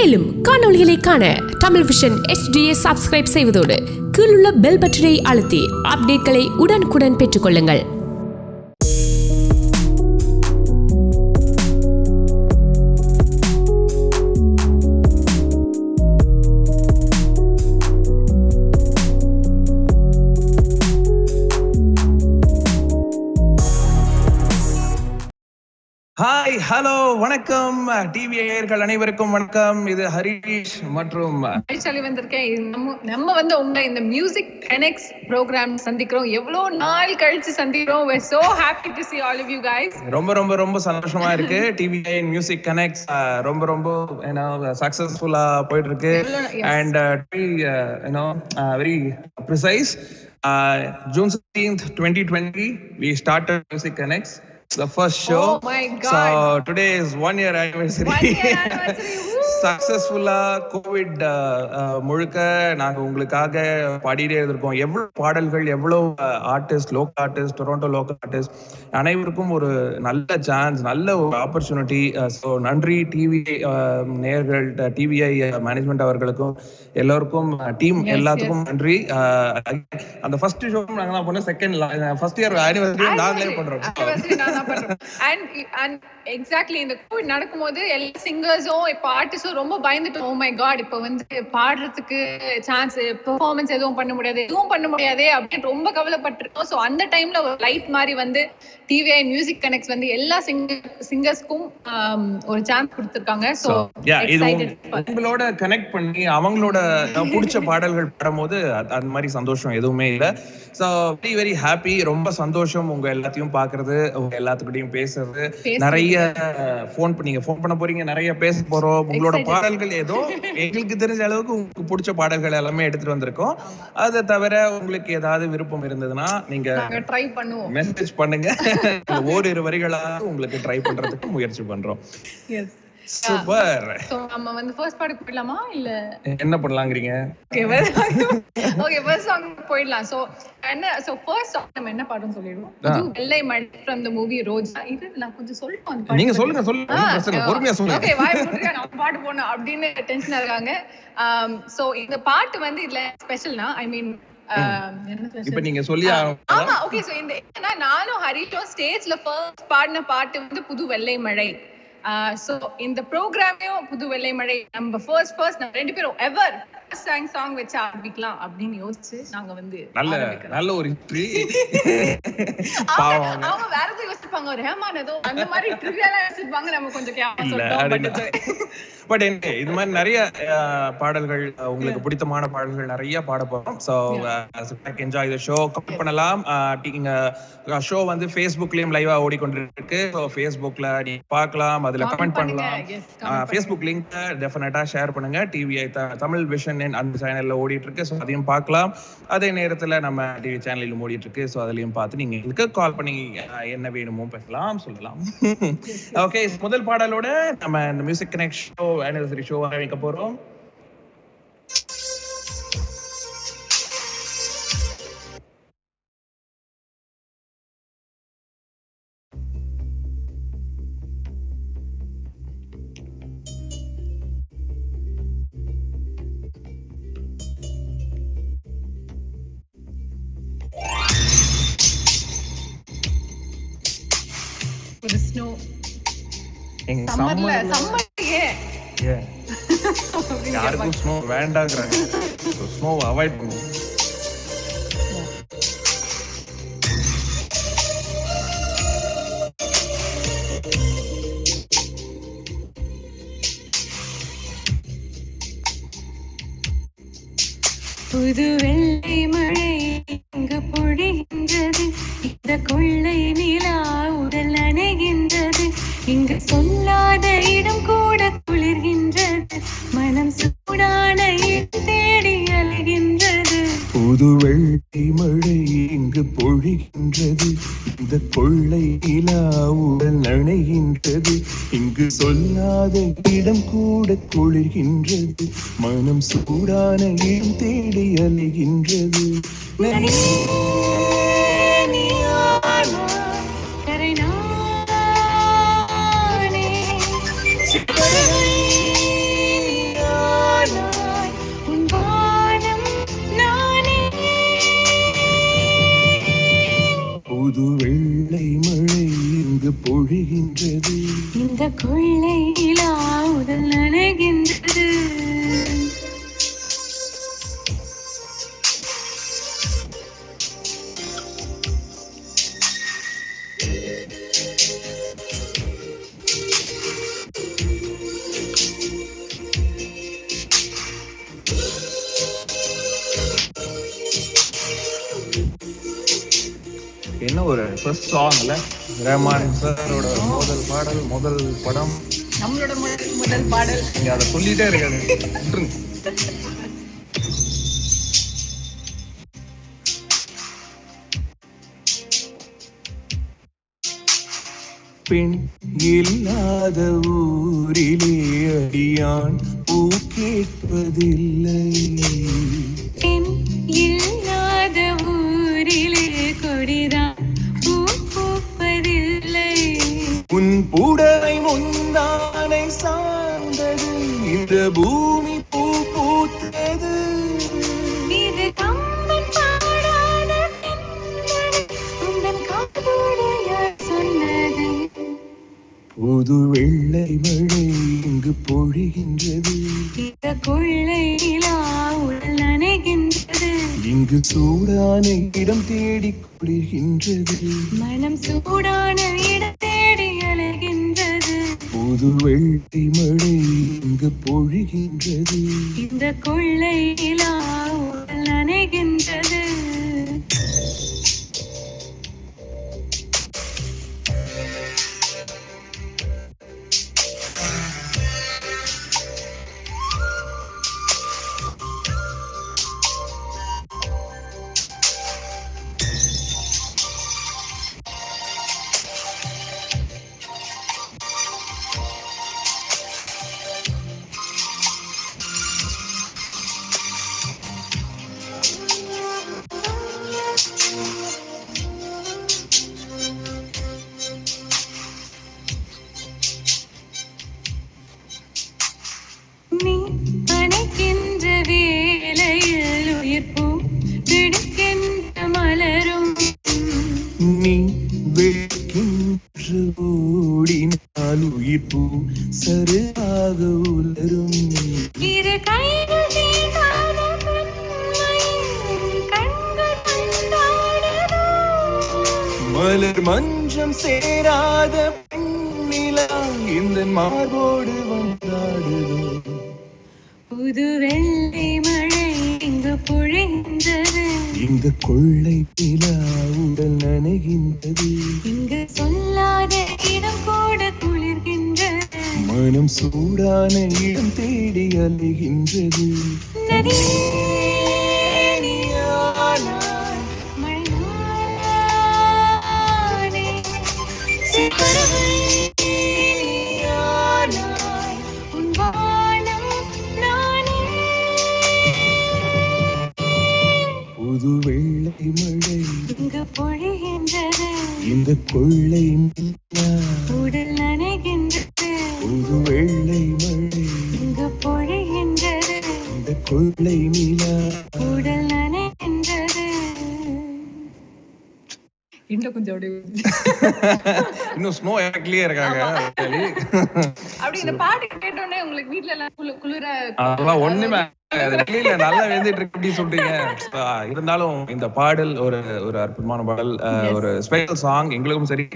மேலும் காணொளிகளை காண Tamil vision HDயை subscribe செய்வதோடு கீழுள்ள பெல் பட்டனை அழுத்தி அப்டேட்களை உடனுக்குடன் பெற்றுக்கொள்ளுங்கள். ஹாய், ஹலோ, வணக்கம் டிவி நேயர்கள் அனைவருக்கும் வணக்கம். இது ஹரிஷ் மற்றும் வந்திருக்கேன். நம்ம வந்து உங்க இந்த மியூசிக் கனெக்ட்ஸ் ப்ரோக்ராம் சந்திக்கிறோம். எவ்வளவு நாள் கழிச்சு சந்திக்கிறோம். we're so happy to see all of you guys. ரொம்ப சந்தோஷமா இருக்கு. டிவி மியூசிக் கனெக்ட்ஸ் ரொம்ப சக்சஸ்ஃபுல்லா போயிட்டு இருக்கு. And very precise June 16th 2020 we started Music Connects, the first show. Oh my God. So today is 1 year anniversary. சக்சஸ்ஃபுல்லா Covid முழுக்க நாங்க உங்களுக்காக பாடிட்டே இருக்கோம். எவ்வளவு பாடல்கள், எவ்வளவு artist, local artist, Toronto local artist அனைவருக்கும் ஒரு நல்ல சான்ஸ், நல்ல ஒரு ஆப்பர்ச்சுனிட்டி. ஸோ நன்றி டிவி நேயர்கள், டிவிஐ மேனேஜ்மெண்ட் அவர்களுக்கும் எல்லோருக்கும், டீம் எல்லாத்துக்கும் நன்றி. அந்த ஃபர்ஸ்ட் ஷோ நாங்க தான் பண்ணோம். செகண்ட் ஃபர்ஸ்ட் இயர் ஆனிவர்சரி நாங்களே பண்றோம். அண்ட் எக்ஸாக்ட்லி இந்த கோவிட் நடக்கும்போது எல்லா சிங்கர்ஸும் இப்போ ஆர்டிஸ்டும் ரொம்ப பயந்துட்டோம். ஓ மை காட், இப்போ வந்து பாடுறதுக்கு சான்ஸ், பெர்ஃபார்மன்ஸ் எதுவும் பண்ண முடியாதே அப்படின்னு ரொம்ப கவலைப்பட்டிருக்கோம். ஸோ அந்த டைம்ல ஒரு லைட் மாதிரி வந்து டிவிஐ மியூசிக் கனெக்ட்ஸ் வந்து எல்லா சிங்கர்ஸ்க்கும் ஒரு சான்ஸ் கொடுத்துருக்காங்க. ஸோ உங்களோட கனெக்ட் பண்ணி அவங்களோட பிடிச்ச பாடல்கள் பாடும்போது அந்த மாதிரி சந்தோஷம் எதுவுமே இல்லை. So very very happy. ரொம்ப சந்தோஷம் உங்க எல்லாத்தையும் பாக்குறது, உங்க எல்லாத்துக்கிட்டையும் பேசுறது. நிறைய ஃபோன் பண்ண போறீங்க, நிறைய பேச போறோம். உங்களோட பாடல்கள் ஏதோ எங்களுக்கு தெரிஞ்ச அளவுக்கு உங்களுக்கு பிடிச்ச பாடல்கள் எல்லாமே எடுத்துட்டு வந்திருக்கோம். அதை தவிர உங்களுக்கு ஏதாவது விருப்பம் இருந்ததுன்னா நீங்க ட்ரை பண்ணுவோம், மெசேஜ் பண்ணுங்க. ஓரிரு வரிகளாக உங்களுக்கு ட்ரை பண்றதுக்கு முயற்சி பண்றோம். சூப்பர். சோ நம்ம வந்து ஃபர்ஸ்ட் பாட்டுக்கு போயிடலாமா இல்ல என்ன பண்ணலாம்ங்கறீங்க? ஓகே ஃபர்ஸ்ட் சாங் போயிடலாம். சோ ஃபர்ஸ்ட் சாங் நம்ம என்ன பாடுறோம் சொல்லிடுவோம். புது வெள்ளை மழை from the movie ரோஜா. இது நான் கொஞ்சம் சொல்றேன், நீங்க சொல்லுங்க பிரச்சனை பொறுமையா சொல்லுங்க. ஓகே வாய் மூடுங்க, நான் பாட்டு போறேன் அப்படின்னு டென்ஷனா இருக்காங்க. சோ இந்த பாட்டு வந்து இதுல ஸ்பெஷல்னா ஐ மீன் இப்ப நீங்க சொல்லி ஆமா ஓகே. சோ இந்த நானும் ஹரிஷோ ஸ்டேஜ்ல ஃபர்ஸ்ட் பாடின பாட்டு வந்து புது வெள்ளை மழை. சோ இந்த ப்ரோக்ராமையும் புது வெள்ளை மழை நம்ம ஃபர்ஸ்ட் நம்ம ரெண்டு பேரும் எவர் சாங் வச்சு ஆரம்பிக்கலாம் அப்படின்னு யோசிச்சு நாங்க வந்து நல்ல ஒரு ஹிஸ்டரி. அவங்க வேற எதுவும் யோசிப்பாங்க, ஒரு ஹேமான் ஏதோ அந்த மாதிரி ட்ரிவியலா யோசிப்பாங்க. நம்ம கொஞ்சம் பட் இது மாதிரி நிறைய பாடல்கள், உங்களுக்கு பிடித்தமான பாடல்கள் நிறைய பாட போறோம். So enjoy the show. Comment பண்ணலாம். ஷோ வந்து ஃபேஸ்புக்லயும் லைவா ஓடிக்கொண்டிருக்கு. ஸோ ஃபேஸ்புக்ல நீங்க பார்க்கலாம், அதுல கமெண்ட் பண்ணலாம். ஃபேஸ்புக் லிங்க் டெஃபினட்டா ஷேர் பண்ணுங்க. டிவிஐ தமிழ் விஷன் அந்த சேனல்ல ஓடிட்டு இருக்கு. ஸோ அதையும் பார்க்கலாம். அதே நேரத்துல நம்ம டிவி சேனலிலும் ஓடிட்டு இருக்கு. ஸோ அதுலயும் பார்த்து நீங்க எங்களுக்கு கால் பண்ணி என்ன வேணுமோ பேசலாம், சொல்லலாம். ஓகே, முதல் பாடலோட நம்ம இந்த music connect show anniversary show ஆரம்பிக்க போறோம். ஒரு ஸ்னோ யாருக்கும் ஸ்னோ வேண்டாங்கிறாங்க. ஸ்னோ அவாய்ட் பண்ணுவோம். புது வெள்ளை மழை இங்கு பொழிகின்றது, இந்த கொள்ளை நிலா உடல் நனைகின்றது, இங்கு சொல்லாத இடம் கூட குளிர்கின்றது, மனம் சூடான இடம் தேடி அலைகின்றது. புது வெள்ளை மழை இங்கு பொழிகின்றது, இந்த கொள்ளை நிலா உடல் நனைகின்றது, இங்கு சொல்லாத இடம் கூட குளிர்கின்றது, மனம் சூடான இடம் தேடி அலைகின்றது. புது வெள்ளை மழை இங்கு பொழிகின்றது, இந்த கொள்ளை நிலா உடல் நனைகின்றது. என்ன ஒரு ஃபர்ஸ்ட் சாங்ல ரஹ்மான் சாரோட முதல் பாடல், முதல் படம், நம்மளோட முதல் பாடல். நீங்க அதை சொல்லிட்டே இருக்காது. பெண் இல்லாத ஊரிலே அடியான் பூ கேட்பதில்லை, பெண் இல்லாத ஊரிலே கொடிதான் பூ பூப்பதில்லை. உன் புடவை முந்தானை சார்ந்தது, இந்த பூமி பூ பூத்தது. இது கம்பன் பாடாத பெண்மணி, உந்தன் காதோடு யார் சொன்னது? புது வெள்ளை மழை இங்கு பொழிகின்றது, இந்த கொள்ளை நிலா உடல் நனைகின்றது. இங்கு சூடான இடம் தேடி குளிர்கின்றது, மனம் சூடான இடம் தேடி அலைகின்றது. புது வெள்ளை மழை இங்கு பொழிகின்றது, இந்த கொள்ளை நிலா உடல் நனைகின்றது. நீ அணைக்கின்ற வேளையில் உயிர் பூ பிடிக்கின்ற மலரும், நீ வெட்கின்ற ஓடினால் உயிர் பூ சரியாக உலரும். இரு கைகள் தீண்டாத பெண்மையின் கண்கள் கொண்டாடுதோ, மலர் மஞ்சம் சேராத பெண்ணிலா இந்த மார்போடு வந்தாடுதோ. புது வெள்ளை மழை இங்கு பொழிகின்றது, இந்த கொள்ளை நிலா உடல் நனைகின்றது, இங்கு சொல்லாத இடம் கூட குளிர்கின்றது. மனம் சூடான இடம் தேடி அலைகின்றது. நதியே நீயானாய், மழையானே, சிகரமே நீயானாய், உன் வானம் நானே. புது வெள்ளை மழை இங்கு பொழிகின்றது, இந்த கொள்ளை நிலா, உடல் நனைகின்றது. புது வெள்ளை மழை இங்கு பொழிகின்றது, இந்த கொள்ளை நிலா. உடல் நனைகின்றது. இன்னும் கொஞ்சம் இன்னும் ஸ்னோ எஃபெக்ட்லயே இருக்காங்க. அப்படி இந்த பாட்டு கேட்டோடனே உங்களுக்கு வீட்ல எல்லாம் குளிர அதெல்லாம் ஒண்ணுமே வெளியில நல்லா எழுதிட்டு இருக்கு அப்படி சொல்றீங்க. இருந்தாலும் இந்த பாடல் ஒரு ஒரு அற்புதமான பாடல், ஒரு ஸ்பெஷல் சாங். எங்களுக்கும் சரி,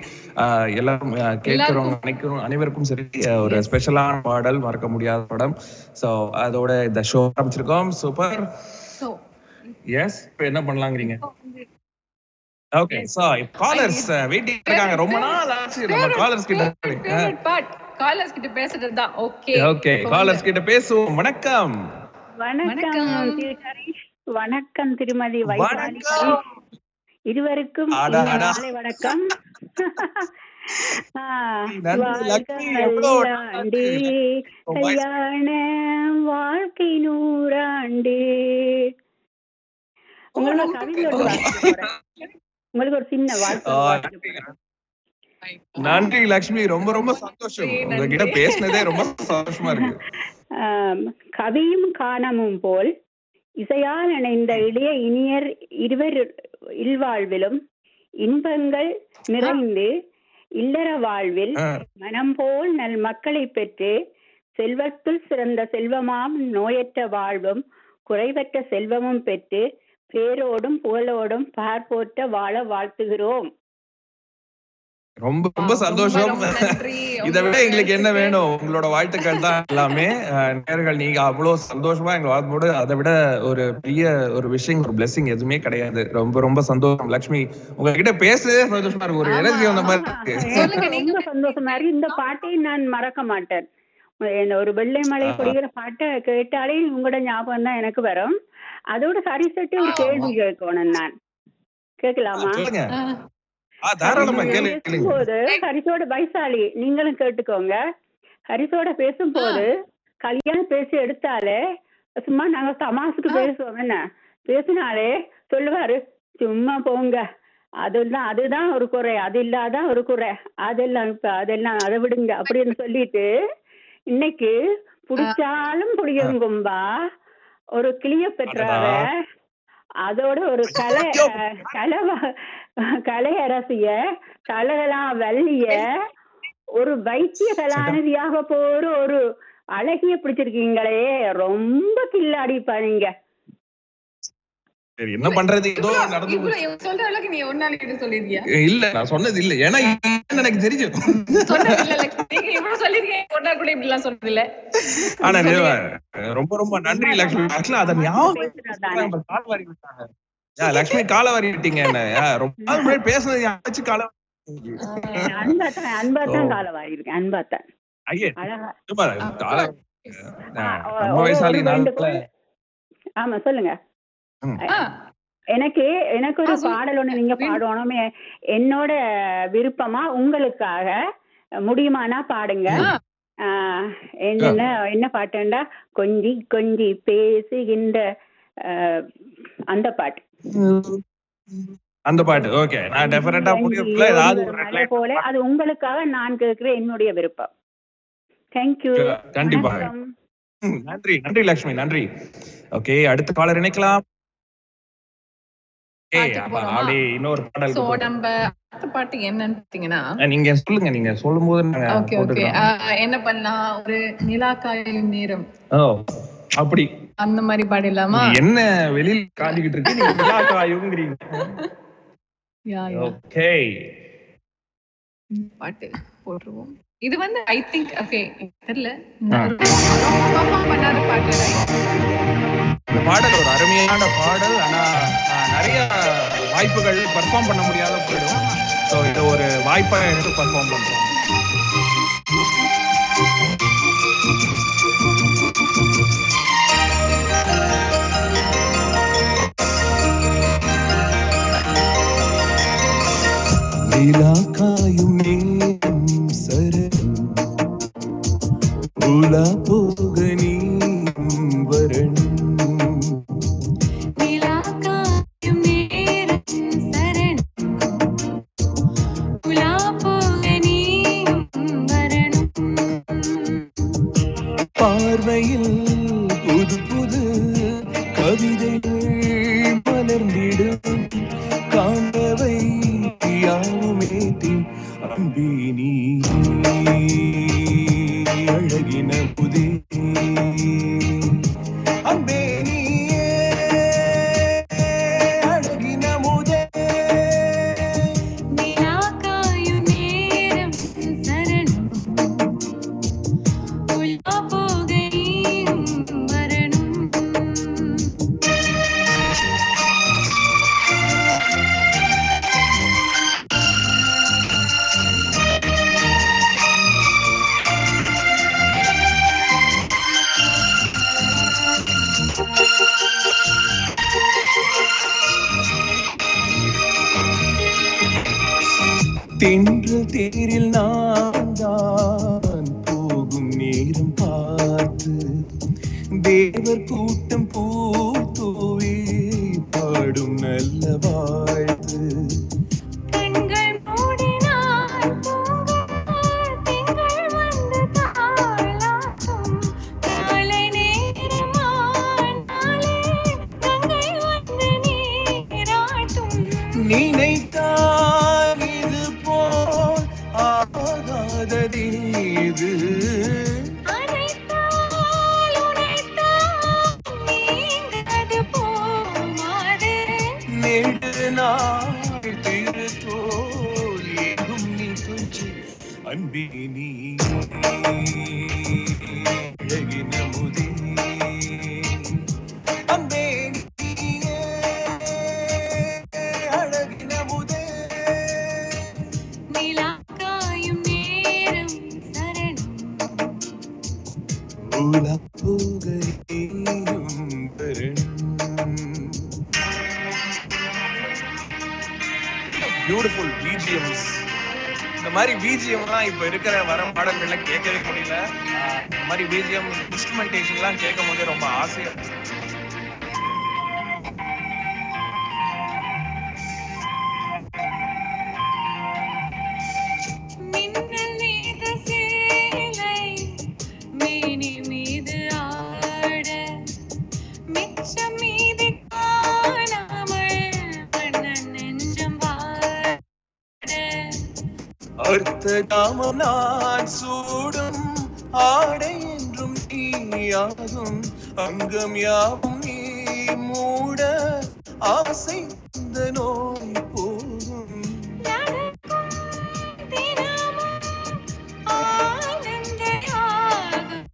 எல்லாரும் கேட்கிறவங்க நினைக்கிறோம் அனைவருக்கும் சரி ஒரு ஸ்பெஷலான பாடல், மறக்க முடியாத படம். சோ அதோட இந்த ஷோ ஆரம்பிச்சிருக்கோம். சூப்பர். சோ எஸ், இப்போ என்ன பண்ணலாங்கிறீங்க? ஓகே, சோ காலர்ஸ் வெயிட்டிங் இருக்காங்க. ரொம்ப நாள் ஆச்சு நம்ம காலர்ஸ் கிட்ட காலர்ஸ் கிட்ட பேசுறது தான். ஓகே ஓகே, காலர்ஸ் கிட்ட பேசுவோம். வணக்கம். வணக்கம் வணக்கம் திருமதி வைசாலி இருவருக்கும் மாலை வணக்கம். கல்யாண வாழ்க்கை நூறாண்டு. உங்களுக்கு ஒரு சின்ன வாழ்க்கை. நன்றி லட்சுமி, ரொம்ப ரொம்ப சந்தோஷம் உங்ககிட்ட பேசினதே ரொம்ப சந்தோஷமா இருக்கு. கவியும் காணமும் போல் இசையால் இணைந்த இளைய இனியர் இருவர் இல்வாழ்விலும் இன்பங்கள் நிறைந்து இல்லற வாழ்வில் மனம் போல் நல் மக்களை பெற்று செல்வத்துள் சிறந்த செல்வமாம் நோயற்ற வாழ்வும் குறைவற்ற செல்வமும் பெற்று பேரோடும் புகழோடும் பார்ப்போற்ற வாழ வாழ்த்துகிறோம். ரொம்ப ரொம்ப சந்தோஷம். இதை விட எங்களுக்கு என்ன வேணும்? உங்களோட வாழ்த்துக்கள் தான் எல்லாமே. நேயர்கள் நீங்க அவ்வளவு சந்தோஷமா எங்களை வாழ்த்தும்போது அதை விட ஒரு பெரிய ஒரு விஷயம், ஒரு பிளெஸிங் எதுவுமே கிடையாது. ரொம்ப ரொம்ப சந்தோஷம் லட்சுமி, உங்ககிட்ட பேசவே சந்தோஷமா இருக்கு. ஒரு எனர்ஜி வந்த மாதிரி இருக்கு. ரொம்ப சந்தோஷமா இருக்கு. இந்த பாட்டை நான் மறக்க மாட்டேன். ஒரு வெள்ளை மலை பொழிகிற பாட்டை கேட்டாலே உங்களோட ஞாபகம் தான் எனக்கு வரும். அதோட சரி சட்டு ஒரு கேள்வி கேட்கணும். நான் கேட்கலாமா? பேசும்போது ஹரிசோட வைசாலி நீங்களும் கேட்டுக்கோங்க. ஹரிசோட பேசும்போது கல்யாணம் பேசி எடுத்தாலே சும்மா நாங்க தமாசுக்கு பேசுவோம், என்ன பேசினாலே சொல்லுவாரு சும்மா போங்க, அதுதான் ஒரு குறை, அது இல்லாதான் ஒரு குறை, அதெல்லாம் இப்ப அதெல்லாம் அதை விடுங்க அப்படின்னு சொல்லிட்டு இன்னைக்கு புடிச்சாலும் புடிக்கும்பா ஒரு கிளிய பெற்றார அதோட ஒரு கலை அரசிய கலகலாம் வள்ளிய ஒரு வைத்திய கலாநிதியாக போற ஒரு அழகிய பிடிச்சிருக்கீங்களே, ரொம்ப கில்லாடிப்பா நீங்க. என்ன பண்றது, ஏதோ நடந்து சொல்ற அளவுக்கு நீ ஒரு நாளைக்கு சொல்லிருக்கியா? இல்ல நான் சொன்னது இல்ல, ஏன்னா எனக்கு தெரியும். ஆனா ரொம்ப ரொம்ப நன்றி லட்சுமி. ஆக்சுவலா அத ஞாபகம் கால் வாரி விட்டாங்க. லட்சுமி கால வாரி விட்டீங்க என்ன? ரொம்ப நாள் முன்னாடி பேசுனது யாராச்சும் கால அன்பாத்தான் கால வாரி இருக்கேன். அன்பாத்தான் ஐயே நம்ம வயசாலி நாட்கள. ஆமா சொல்லுங்க. எனக்கு ஒரு பாடல் ஒண்ணு நீங்க பாடணுமே, என்னோட விருப்பமா உங்களுக்காக முடியுமானா பாடுங்க. என்ன பாட்டுண்டா கொஞ்சி கொஞ்சி பேசுகின்ற அந்த பாட்டு. அந்த பாட்டு ஓகே, நான் டெஃபினட்டா புரியல. ஏதாவது ஒரு ரெட் போல அது உங்களுக்காக நான் கேக்குற என்னுடைய விருப்பம். Thank you. கண்டிப்பா. நன்றி நன்றி லட்சுமி, நன்றி. ஓகே, அடுத்த காலர் இணைக்கலாம். இன்னொரு பாடல். சோ நம்ம அடுத்த பாட்டு என்னன்னு பாத்தீங்கன்னா நீங்க சொல்லுங்க, நீங்க சொல்லும்போது என்ன பண்ணலாம், ஒரு நிலாக்காயும் நேரம் அப்படி அந்த மாதிரி பாடலாமா? என்ன வெளியில காஞ்சிக்கிட்டு இருக்கு, நீங்க நிலாக்காயுங்கிறீங்க. ஓகே, பாட்டு போட்டுருவோம். இது வந்து ஐ திங்க் ஓகே தெரியல, பெர்ஃபார்ம் பண்ணாத பாட்டு. இந்த பாடல் ஒரு அருமையான பாடல், ஆனா நிறைய வாய்ப்புகள் பெர்ஃபார்ம் பண்ண முடியாத போயிடும். ஸோ இதை ஒரு வாய்ப்பா எடுத்து பெர்ஃபார்ம் பண்றோம். நிலாக்காயும் நேரம் சரணம் உலா போக நீ வரணும். நிலாக்காயும் நேரம் சரணம் உலா போக நீ வரணும். பார்வையில் புது புது கவிதைகள் மலர்ந்திடும், காண்பவை யாவுமேத்தின் அன்பே நீ அழகின புதே அன்பே நீயே அழகின முதே. நிலாக்காயும் நேரம் சரணம் உலா போக நீயும் வரணும். தென்றல் தேரில் நான் தான் போகும் நேரம் பார்த்து தேவர் கூட்டம் பூத்தோவே பாடும் நல்ல வாழ்த்து. கண்கள் மூடினால் தூங்கும் திங்கள் வந்து தாளாட்டும், காலை நேரமானாலே கங்கை வந்து நீராட்டும். நினைத்தால் இது அனைத்தால் உனைத்தான் நீங்காது போமாது. நெடு நாள் திருத்தோல் எங்கும் நீ கொஞ்சி அன்பே நீ அழகின முதே அன்பே நீயே அழகின முதே நிலா காயும் நேரம் சரணம். உலா போகையும் பியூட்டிஃபுல் BGMs. இந்த மாதிரி பிஜிஎம்லாம் இப்ப இருக்கிற வர பாடல்கள்ல கேட்கவே முடியல. இந்த மாதிரி பிஜிஎம் இன்ஸ்ட்ருமெண்டேஷன்லாம் கேட்கும் போது ரொம்ப ஆசையா இருக்கு. மின்னல் மீத சேலை மேனி மீது ஆட, மிச்சம் மீது காணாமல் வண்ணன் நெஞ்சம் வாட. அர்த்த காமம் நான் சூடும் ஆடை என்றும் நீயாகும் அங்கம் யாவும் நீ மூட ஆசை இந்த நோய் போகும் நடக்கும் தினமும் ஆனந்த யாகம்.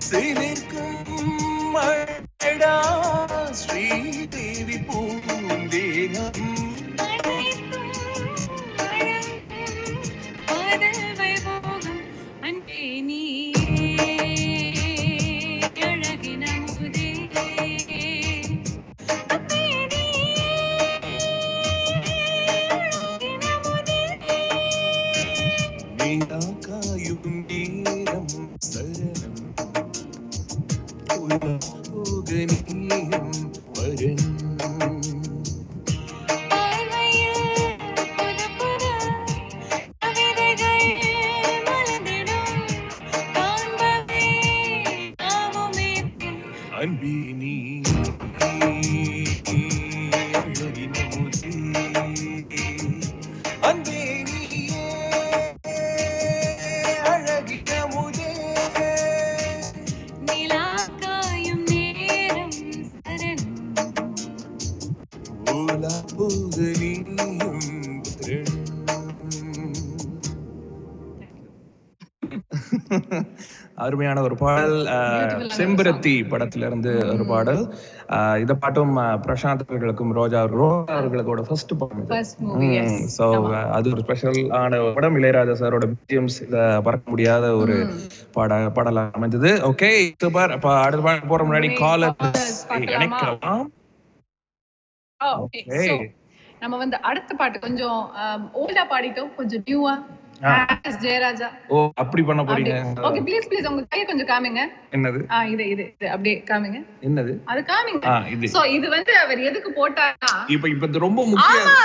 சிலிர்க்கும் மழடா ஸ்ரீதேவி பூந்தேகம் அனைத்தும் வழங்கும் காதல் வைபோகம். அன்பே நீயே அழகின முதே. அன்பே நீயே அழகின முதே. நீடா காயும் நேரம் சரணம் உலா போக நீயும் வரணும் பார்வையில் புது புது கவிதைகள் மலர்ந்திடும். காண்பவே நாமுமே பின். அன்பே நீ அழகின முதே அன்பே நீயே அழகின முதே நிலா காயும் நேரம் சரணம். உலா போக நீயும் அருமையான ஒரு பாடல். செம்பருத்தி படத்துல இருந்து ஒரு பாடல். இந்த பாட்டும் பிரசாந்த் அவர்களுக்கும் ரோஜா அவர்களுக்கோட ஃபர்ஸ்ட் படம். First movie, yes. சோ அது ஒரு ஸ்பெஷல் ஆன படம். இளையராஜா சாரோட பிஜிஎம்ஸ் மறக்க முடியாத ஒரு பாடலா அமைஞ்சது. Okay super. அப்ப அடுத்த பாட்டு போற முன்னாடி காலர் இணைக்கலாம். ஓகே சோ நம்ம வந்து அடுத்த பாட்டு கொஞ்சம் ஓல்டா பாடிட்டோம், கொஞ்சம் நியூவா. ஜெயராஜா. ஓ அப்படி பண்ண போறீங்க? ஓகே ப்ளீஸ் ப்ளீஸ் உங்க கையை கொஞ்சம் காமிங்க. என்னது? இது இது இது அப்படியே காமிங்க. என்னது அது காமிங்க. இது. சோ இது வந்து அவர் எதுக்கு போட்டாரா? இப்ப இது ரொம்ப முக்கியம். ஆமா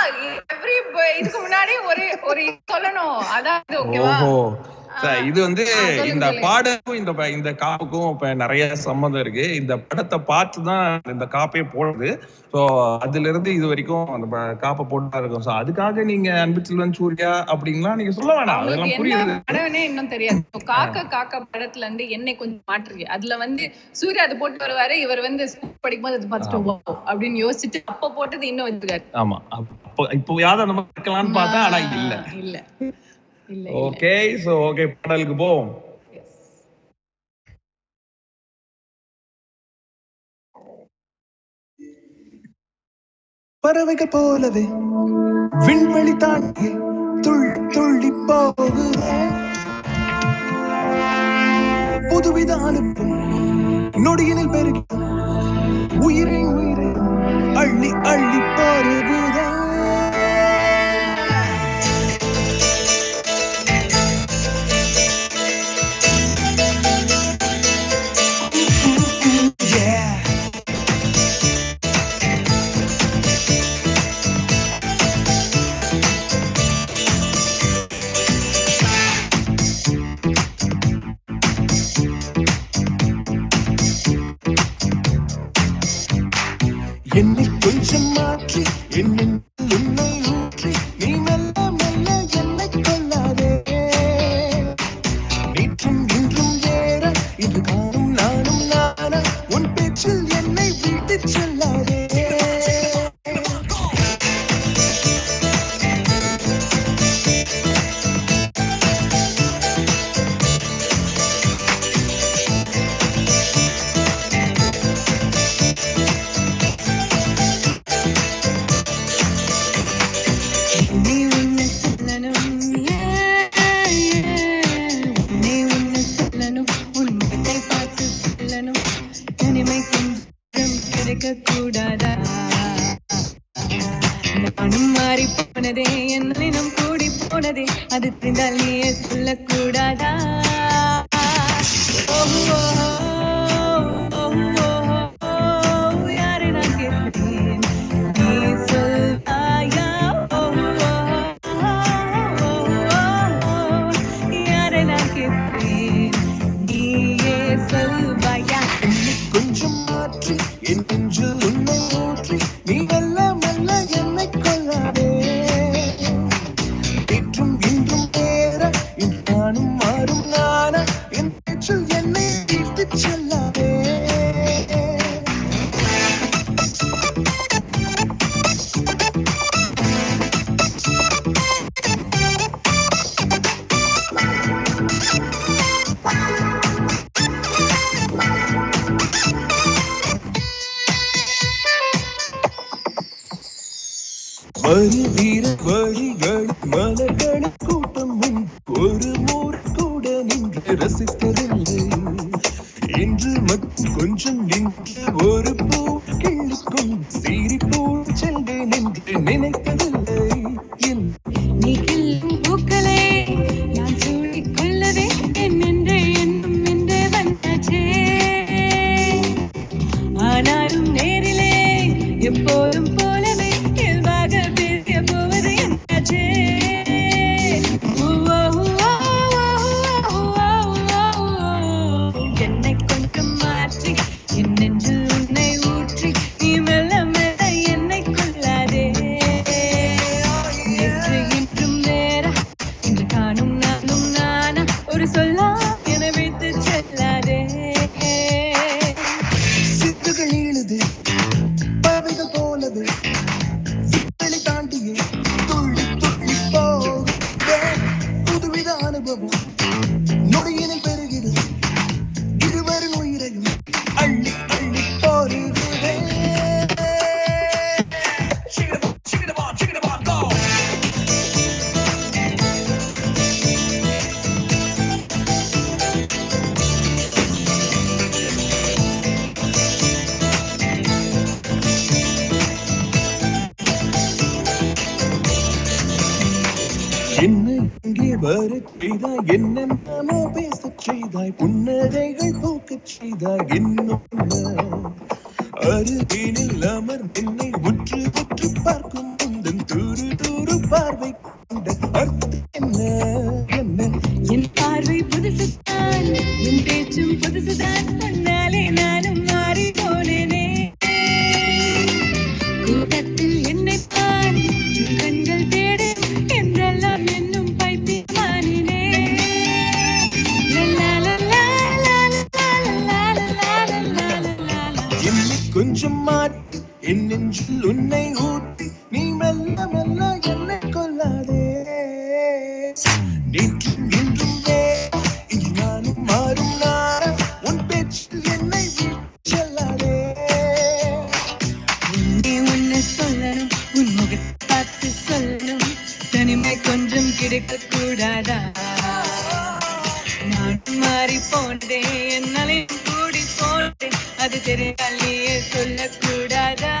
எவ்ரி இதுக்கு முன்னாடி ஒரு சொல்லணும். அதாவது ஓகேவா? ஓஹோ இது வந்து இந்த பாடலுக்கும் இந்த காப்புக்கும் இப்ப நிறைய சம்மந்தம் இருக்கு. இந்த படத்தை பார்த்துதான் இந்த காப்பே போடுது. சோ அதுல இருந்து இது வரைக்கும் அந்த காப்பை போட்டுதான் இருக்கும். சோ அதுக்காக நீங்க அன்பு செல்வன் சூர்யா அப்படிங்களா நீங்க சொல்ல வேணாம், அதெல்லாம் புரியுது. படமே இன்னும் தெரியாது. காக்கா காக்கா படத்துல இருந்து என்னை கொஞ்சம் மாற்றுங்க. அதுல வந்து சூர்யா அது போட்டு வருவாரு, இவர் வந்து படிக்கும் போது அது பார்த்துட்டு அப்படின்னு யோசிச்சுட்டு அப்ப போட்டது இன்னும் வச்சிருக்காரு. ஆமா இப்போ யாவது நம்ம இருக்கலாம்னு பார்த்தா ஆனா இல்ல இல்ல இல்ல. ஓகே சோ ஓகே பாடலுக்கு போவோம். பறவைகள் போலவே விண்வெளி தாண்டி துள்ளி போகுதேன். புதுவித அனுப்பும் நொடியினில் பெருகி உயிரை அள்ளி அள்ளி பருகுதேன். என்னை கொஞ்சம் மாற்ற அது தெரிந்தால் நீயே சொல்லக்கூடாதா? யாரை நான் கேட்கிறேன், நீ சொல்வாயா? யாரை நான் கேட்கிறேன், நீயே சொல்வாயா? கொஞ்சம் மாற்றி என் நெஞ்சில் உன்னை ஊற்றி நீ மெல்ல மெல்ல என்னை கொள்ளாதே. நேற்றும் இன்றும் வேற நானும் மாறும் நானா என் பேச்சில் என்னை தீர்த்து செல்லாதே. வரி வீர வழிகள் மலர்கள் கூட்டம் முன் ஒரு முறை கூட நின்று ரசித்ததில்லை. இன்று மட்டும் கொஞ்சம் நின்று ஒரு பூ கிள்ளிக்கும் சீரிப்பூ செல்வேன் என்று நினைத்ததில்லை. நீ கிள்ளும் பூக்களே நான் சூடிக் கொள்ளவே என்னென்றே என்னும் என்றே வந்தாச்சே. ஆனாலும் நேரிலே எப்போதும் போலவே இயல்பாக பேசிய போவது என்னாச்சே. என்னை கொஞ்சம் மாற்றி என் நெஞ்சில் உன்னை ஊற்றி நீ மெல்ல மெல்ல என்னை கொள்ளாதே. நேற்று இன்றும் நேரா இன்று காணும் நானும் நானா ஒரு சொல்லா என வைத்து செல்லாதே. சித்துகள் இழுது பறவைகள் போலது சித்தலை தாண்டியே துள்ளி துள்ளி போகுதே. புதுவித அனுபவம் நொடியினில் பெறுகிறது. இருவரின் உயிரையும் அள்ளி அள்ளி போருகிறே. என்னை இங்கே வரச் செய்தாய், என்னென்னமோ பேசச் செய்தாய், புன்னகைகள் பூக்கச் செய்தாய். இன்னும் அருகினில் அமர் என்னை உற்று உற்று பார்க்கும் உந்தன் தூரு தூரு பார்வை கொண்ட அர்த்தம் என்ன என்ன? என் பார்வை புதுசுதான், என் பேச்சும் புதுசுதான், தன்னாலே நானும் மாறி போனேனே. கூட்டத்தில் என்னைத்தான் உன் கண்கள் தேடு என்றெல்லாம் என்னும் பைத்தியமானினே. லல்லா லல்லா லல்லா லல்லா லல்லா லல்லா லல்லா. என்னை கொஞ்சம் மாற்றி என் நெஞ்சில் உன்னை ஊற்றி நீ மெல்ல மெல்ல என்னை கொள்ளாதே. நேற்றும் இன்றும் வேற இன்று நானும் மாறும் நானா உன் பேச்சில் என்னை விட்டுச் செல்லாதே. உன்னை உன்னை சொல்லணும், உன் முகத்தை பார்த்து சொல்லணும், தனிமை கொஞ்சம் கிடைக்க கூடாதா? நான் மாறி போனேன், என்னாலே கூடி போனேன், அது தெரியால் நீயே சொல்லக்கூடாதா?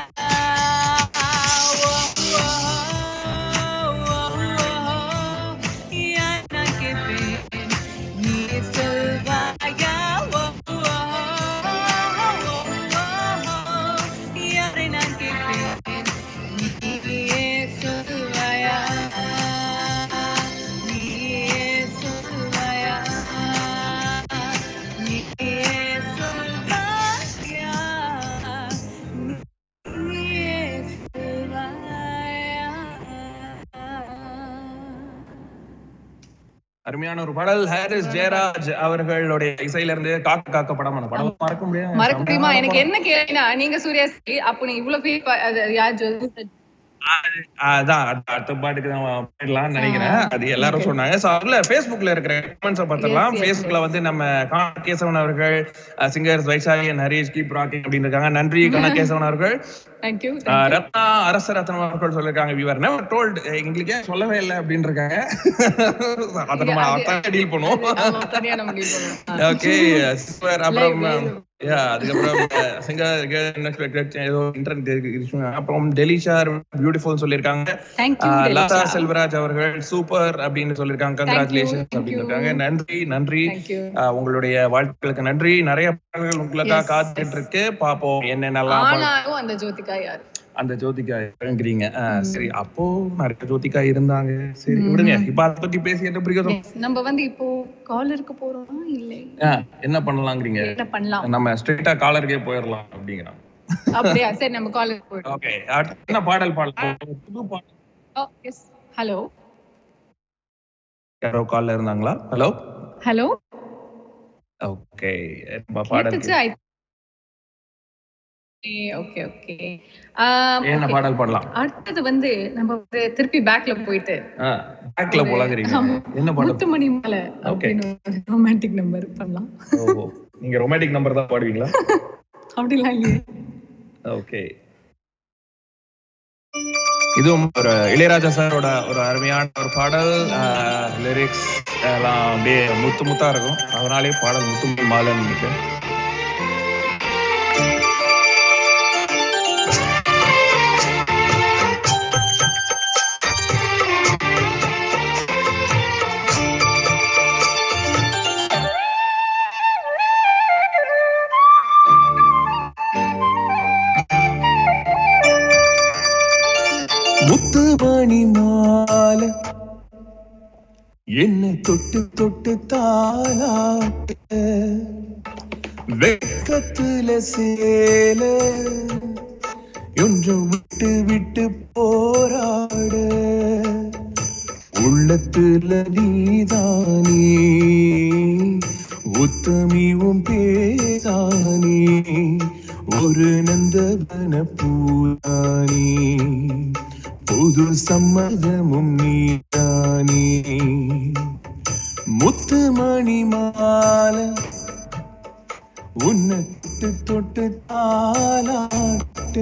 யார் நான் கேட்பேன், நீ சொல்வாயா? யாரை நான் கேட்பேன், நீயே சொல்வாயா? நீயே சொல்வாயா? நீயே சொல்வாயா? நீயே சொல்வாயா? அருமையான ஒரு பாடல். ஹாரிஸ் ஜெயராஜ் அவர்களுடைய இசையில இருந்து காக்க காக்க படம். அந்த படம் மறக்க முடியாது. மறக்க முடியுமா? எனக்கு என்ன கேள்வினா, நீங்க சூர்யா அப்ப நீங்க இவ்வளவு ஃபீல் யார் சொல்லு? அதான் அடுத்த பாட்டுக்கு தான் போயிடலாம்னு நினைக்கிறேன். அது எல்லாரும் சொன்னாங்க. சோ அதுல Facebookல இருக்கிற கமெண்ட்ஸை பார்த்துடலாம். Facebookல வந்து நம்ம கனகேசவன் அவர்கள், singers Vaishali and Harish keep rocking அப்படின்னு இருக்காங்க. நன்றி கனகேசவன் அவர்கள். Thank you. ரத்னா அரச ரத்னம் அவர்கள் சொல்லிருக்காங்க, we were never told, எங்களுக்கே சொல்லவே இல்லை அப்படின்னு இருக்காங்க. அதை நம்ம டீல் பண்ணுவோம். Okay super. அப்புறம் அதுக்கப்புறம் அப்புறம் டெலிஷா பியூட்டிஃபுல் சொல்லியிருக்காங்க. லதா செல்வராஜ் அவர்கள் சூப்பர் அப்படின்னு சொல்லியிருக்காங்க. கங்க்ராச்சுலேஷன் அப்படின்னு இருக்காங்க. நன்றி உங்களுடைய வாழ்த்துக்களுக்கு நன்றி. நிறைய பாடல்கள் உங்களுக்காக காத்துட்டு இருக்கு. பாப்போம் என்னென்னலாம். அந்த ஜோதிகா இருக்கிறீங்க. சரி, அப்போ நிறைய ஜோதிகா இருந்தாங்க. சரி விடுங்க, இப்ப அதை பத்தி பேசி என்ன பிடிக்கும். நம்ம வந்து இப்போ காலருக்கு போறோமா இல்லை என்ன பண்ணலாம்ங்கறீங்க? நம்ம ஸ்ட்ரைட்டா காலருக்கே போயிடலாம் அப்படிங்கறாங்க. அப்படியே சரி, நம்ம காலருக்கு போயிடலாம். ஓகே, அடுத்து என்ன பாடல் பாடலாம்? புது பாடல். எஸ், ஹலோ, யாரோ கால்ல இருந்தாங்களா? ஹலோ. ஓகே, பாடல். ஓகே ஓகே, என்ன பாடல் பாடலாம்? அடுத்து வந்து நம்ம திருப்பி பேக்ல போயிட்டு பேக்ல போலாங்கறீங்க. என்ன பாடல்? முத்துமணி மாலை அப்படின்னு ரொமான்டிக் நம்பர் பண்ணலாம். ஓஹோ, நீங்க ரொமான்டிக் நம்பர் தான் பாடுவீங்களா? அப்படிலாம் இல்லையே. ஓகே, இதுவும் ஒரு இளையராஜா சாரோட ஒரு அருமையான ஒரு பாடல். லிரிக்ஸ் எல்லாம் அப்படியே முத்தா இருக்கும். அதனாலே பாடல் முத்துமணி மாலைன்னு நினைக்கிறேன். முத்துமணி மாலை என்ன தொட்டு தொட்டு தாலாட்ட, வெக்கத்துல சேல ஒன்று விட்டு விட்டு போராட, உள்ளத்துல நீதானே உத்தமியும் பேசானே, ஒரு நந்தவன பூதானே, புது சம்மதமும் நீதானே. முத்துமணி மாலை உன்னை தொட்டு தொட்டு தாலாட்ட.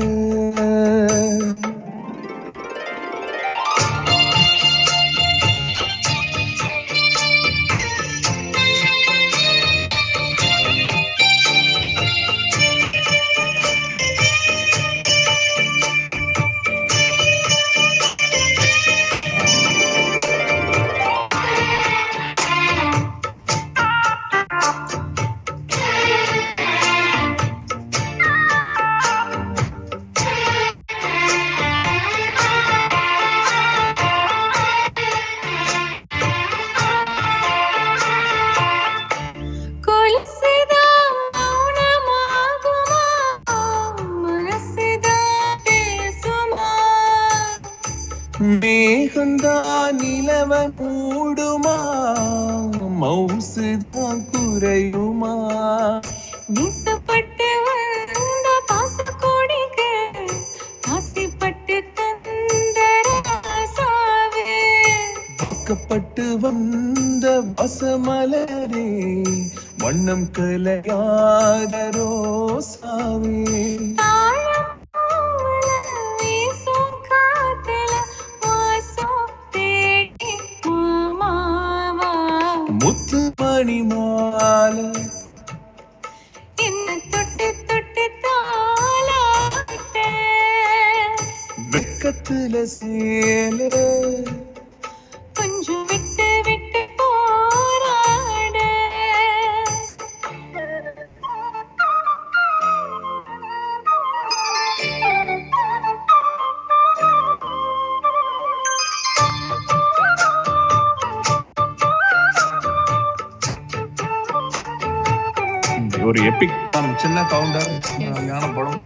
மேகந்தா நிலவ மூடுமா, மவுசுதான் குறையுமா, நீசப்பட்டு வந்த பாசக்கோடிக்கு ஆசைப்பட்டு தந்த ராசாவே, வாக்கப்பட்டு வந்த வசமலரே, வண்ணம் கலையாத ரோசாவே, முத்துமணி மாலை என்ன தொட்டு தொட்டு தாலாட்ட, வெக்கத்துல சேல கொஞ்சம் விட்டு விட்டு போராட, ஒரு எபிக் சின்ன கவுண்டர் ஞான படம்.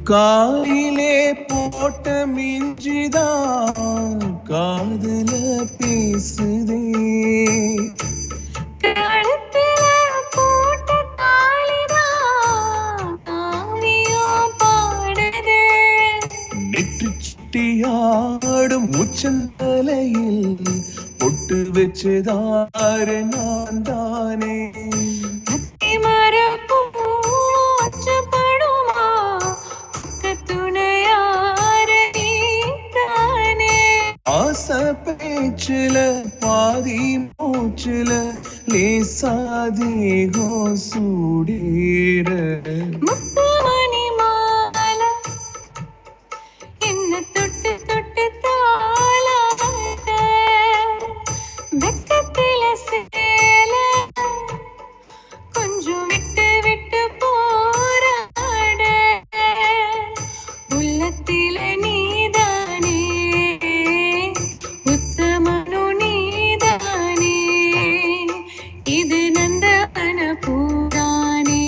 காலிலே போட்ட மிஞ்சிதான் காதுல பேசுதே, ஆடும் உச்சந்தலையில் பொட்டு வச்சதாரு நான் தானே, மரப்பூச்ச மூச்சுல பாதி மூச்சுல லேசாதேகோ சூடேற முத்துமணி மாலை என்ன தொட்டு தொட்டு தாளாட்ட வெக்கத்தில சேல கொஞ்சம் விட்டு விட்டு போராட உள்ளத்தில நீதானே உத்தமனு நீதானே இது நந்தவன பூதானே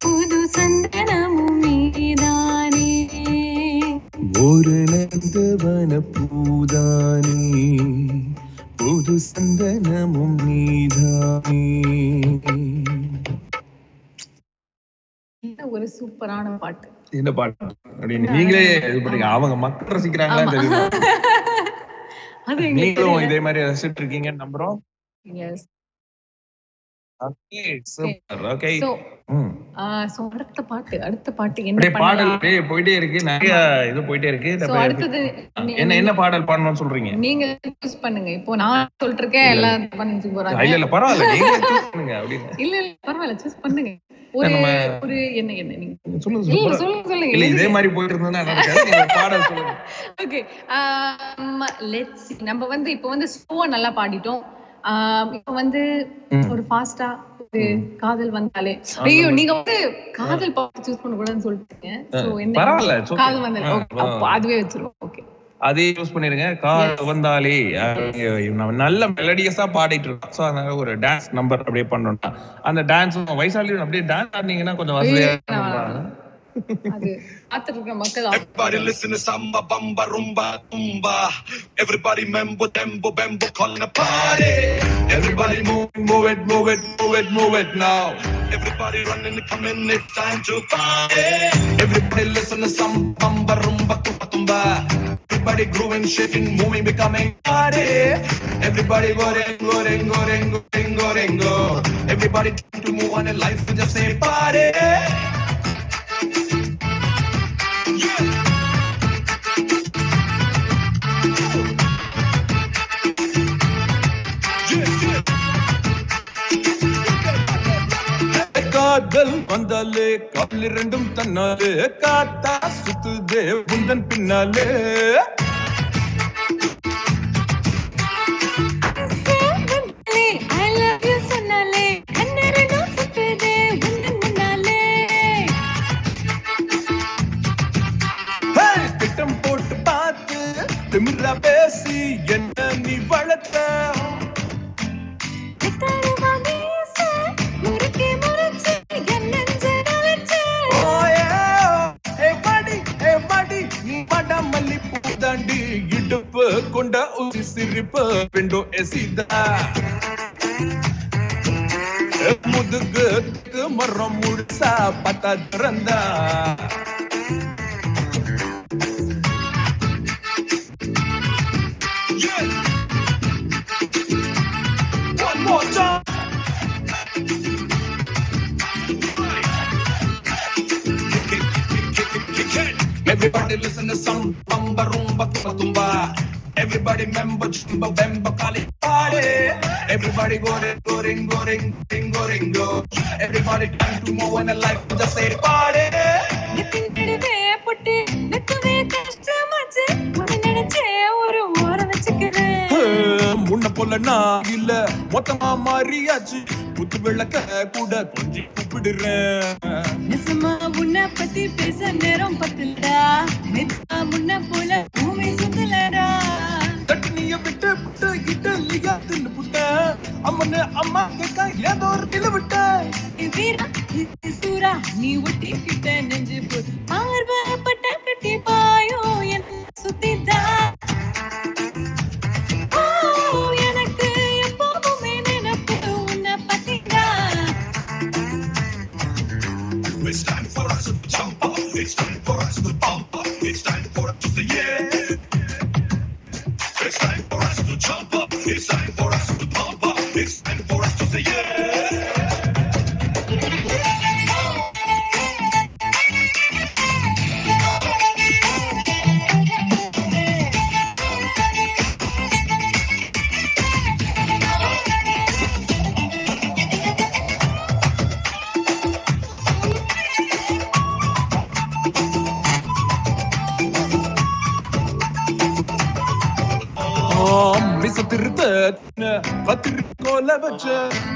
புது சந்தனமும் நீதானே ஒரு நந்தவன பூதானே புது சந்தனமும் நீதானே. என்ன ஒரு சூப்பரான பாட்டு. இந்த பாட்டு அப்படின்னு நீங்களே இது பண்ணீங்க. அவங்க மக்கள் ரசிக்கிறாங்களான்னு தெரியுமா? அது எங்களுக்கு நீங்களும் தெரியல. இதே மாதிரி ரசிச்சிட்டு இருக்கீங்கன்னு நம்புறோம். Yes. Okay super. Okay So, ம் so அடுத்த பாட்டு என்ன அப்படியே பாடல் பண்ணலாம்? அப்படியே போயிட்டே இருக்கு. நிறைய இது போயிட்டே இருக்கு. So, அடுத்தது என்ன பாடல் பாடணும்னு சொல்றீங்க? நீங்க சூஸ் பண்ணுங்க. இப்போ நான் சொல்லிட்டு இருக்கேன், எல்லாம் பண்ணிட்டு போறாங்க. இல்ல பரவாயில்ல, நீங்க choose பண்ணுங்க அப்படின்னு. இல்ல பரவாயில்ல, சூஸ் பண்ணுங்க. ஒரு ஒரு என்ன நீங்க சொல்லுங்க இல்ல சூப்பரா. சொல்லுங்க இல்ல இதே மாதிரி போயிட்டு இருந்ததுன்னா என்ன இருக்காது. நீங்க பாடல் சொல்லுங்க. Okay let's see. நம்ம வந்து இப்போ வந்து ஸ்லோவா நல்லா பாடிட்டோம். இப்போ வந்து ஒரு ஃபாஸ்டா ஒரு காதல் வந்தாலே, ஐயோ நீங்க வந்து காதல் பாட்டு சூஸ் பண்ண கூடாதுன்னு சொல்லிட்டீங்க. சோ என்ன பரவாயில்ல, it's okay. காதல் வந்தாலே அப்ப அதுவே வச்சிருவோம். ஓகே அதே யூஸ் பண்ணிருங்க. கால் வந்தாலே நல்ல மெலடியஸா பாடிட்டு இருக்கோம். சோ அதனால ஒரு டான்ஸ் நம்பர் அப்படியே பண்ணோம்னா அந்த டான்ஸ் வயசாலியும் அப்படியே டான்ஸ் ஆடினீங்கன்னா கொஞ்சம் வசதியா இருக்கும். அது பாத்துட்டு இருக்க மக்கள் Everybody listen to samba, bamba, rumba, tumba. Everybody mambo, tembo, bambo, calling a party. Everybody move it, move it, move it, move it now. Everybody running, coming, it's time to party. Everybody listen to samba, bamba, rumba, tumba. Everybody grooving, shaking, moving, becoming party. Everybody go, go, go, go, go, go. Everybody trying to move on in life, we just say party. காதல் வந்தாலே கால் இரண்டும் தன்னாலே காத்தா சுத்துதே உந்தன் பின்னாலே. I love you சொன்னாலே கண்ணரனும் சுத்துதே உந்தன் முன்னாலே. திட்டம் போட்டு பார்த்து திமிரா பேசி என்ன நீ வளர்த்த வித்தாரமா வீச முறுக்கி முறைச்சு என் நெஞ்சை வளைச்சு. நீ பட மல்லி பூதாண்டி இடுப்பு கொண்ட ஒரு சிரிப்பு பெண்டோ எசிதா முதுகுக்கு மரம் முழுசா பத்தா திறந்தா. One more time. Everybody listen to some bamba, rumba, tumba, tumba. Everybody member, chumba, bamba, kali party. Everybody go, go, go, go, go. Everybody trying to move in a life, just say party. நித்தின்கிடுவே புட்டி நித்துவே கஷ்டமாச்சு உன்னை நினைச்சே ஒரு ஓரம் வச்சுக்கிறேன். முன்ன போல நான் இல்ல மொத்தமா மாறியாச்சு. புத்து விளக்க கூட கொஞ்சி கூப்பிடுறேன். நிசமா உன்னை பத்தி பேச நேரம் பத்தலடா. நித்தா முன்ன போல பூமி சுத்தலடா. தட்டினிய விட்டு புட்டு இட்டலியா தின்னு புட்ட அம்மன்னு அம்மா கேட்க ஏதோ ஒரு தில்லு விட்ட. வீரா இது சூரா நீ ஒட்டிக்கிட்ட நெஞ்சு போய் பார்வப்பட்ட கட்டி பாயோ என் சுத்திதா. எனக்கு எப்போதுமே நினைப்பு உன்னை பத்திதா. It's time for us to jump up. It's time for us to bump up. It's time for us to say yeah. It's time for us to jump up. It's time for us to bump up. It's time for us to say yeah. கருத்த கத்திரிக்கோல வச்ச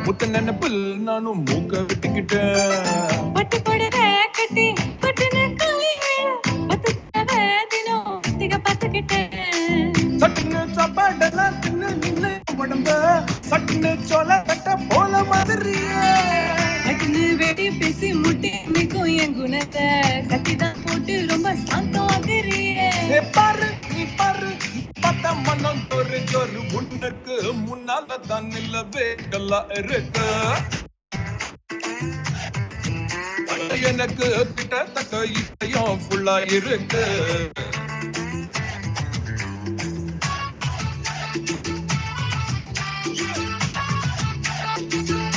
முத்த நினைப்பில் நானும் மூக்க வெட்டிக்கிட்டேன். பட்டு போடுற கட்டி பட்டுன்னு தினம் திக பார்த்துக்கிட்டேன். சட்டுன்னு சாப்பாடெல்லாம் தின்னு நின்னு உடம்ப சட்டுன்னு சோல கட்ட போல மாதிரியே கட்டுன்னு வெடி பேசி முட்டி மிக்கும் என் குணத்தை கத்திதான் போட்டு ரொம்ப சாந்தம் ஆகுறியே. பாரு நீ பாரு பத்த மனம் ஒரு ஜோரு உனக்கு முன்னால தான் நிலவே கல்லா இருக்கு. எனக்கு கிட்டத்தட்ட இசையும் ஃபுல்லா இருக்கு.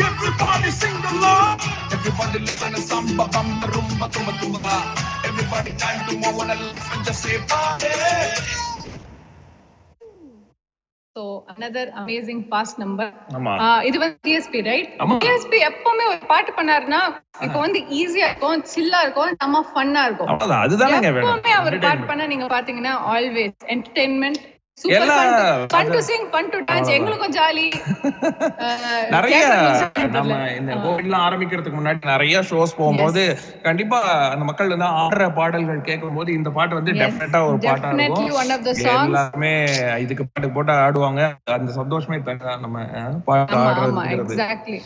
Everybody sing along. Everybody listen to samba, bamba, rumba, tumba, tumba. Everybody time to move on and just say party. So another amazing fast number. ஆமா. இது வந்து டிஎஸ்பி ரைட்? ஆமா. டிஎஸ்பி எப்பவுமே ஒரு பாட்டு பண்ணாருன்னா இப்போ வந்து ஈஸியா இருக்கும், சில்லா இருக்கும், நம்ம ஃபன்னா இருக்கும். அதுதானங்க வேணும். எப்பவுமே அவர் பாட்டு பண்ணா நீங்க பாத்தீங்கன்னா always entertainment, super fun to sing, fun to dance, எங்களுக்கும் ஜாலி. நிறைய நம்ம இந்த கோவிட்லாம் ஆரம்பிக்கிறதுக்கு முன்னாடி நிறைய ஷோஸ் போகும்போது கண்டிப்பா அந்த மக்கள் வந்து ஆடுற பாடல்கள் கேட்கும் போது இந்த பாட்டு வந்து டெஃபினட்டா ஒரு பாட்டா இருக்கும். எல்லாமே இதுக்கு பாட்டு போட்டு ஆடுவாங்க. அந்த சந்தோஷமே தங்க நம்ம பாட்டு ஆடுறது. எக்ஸாக்ட்லி.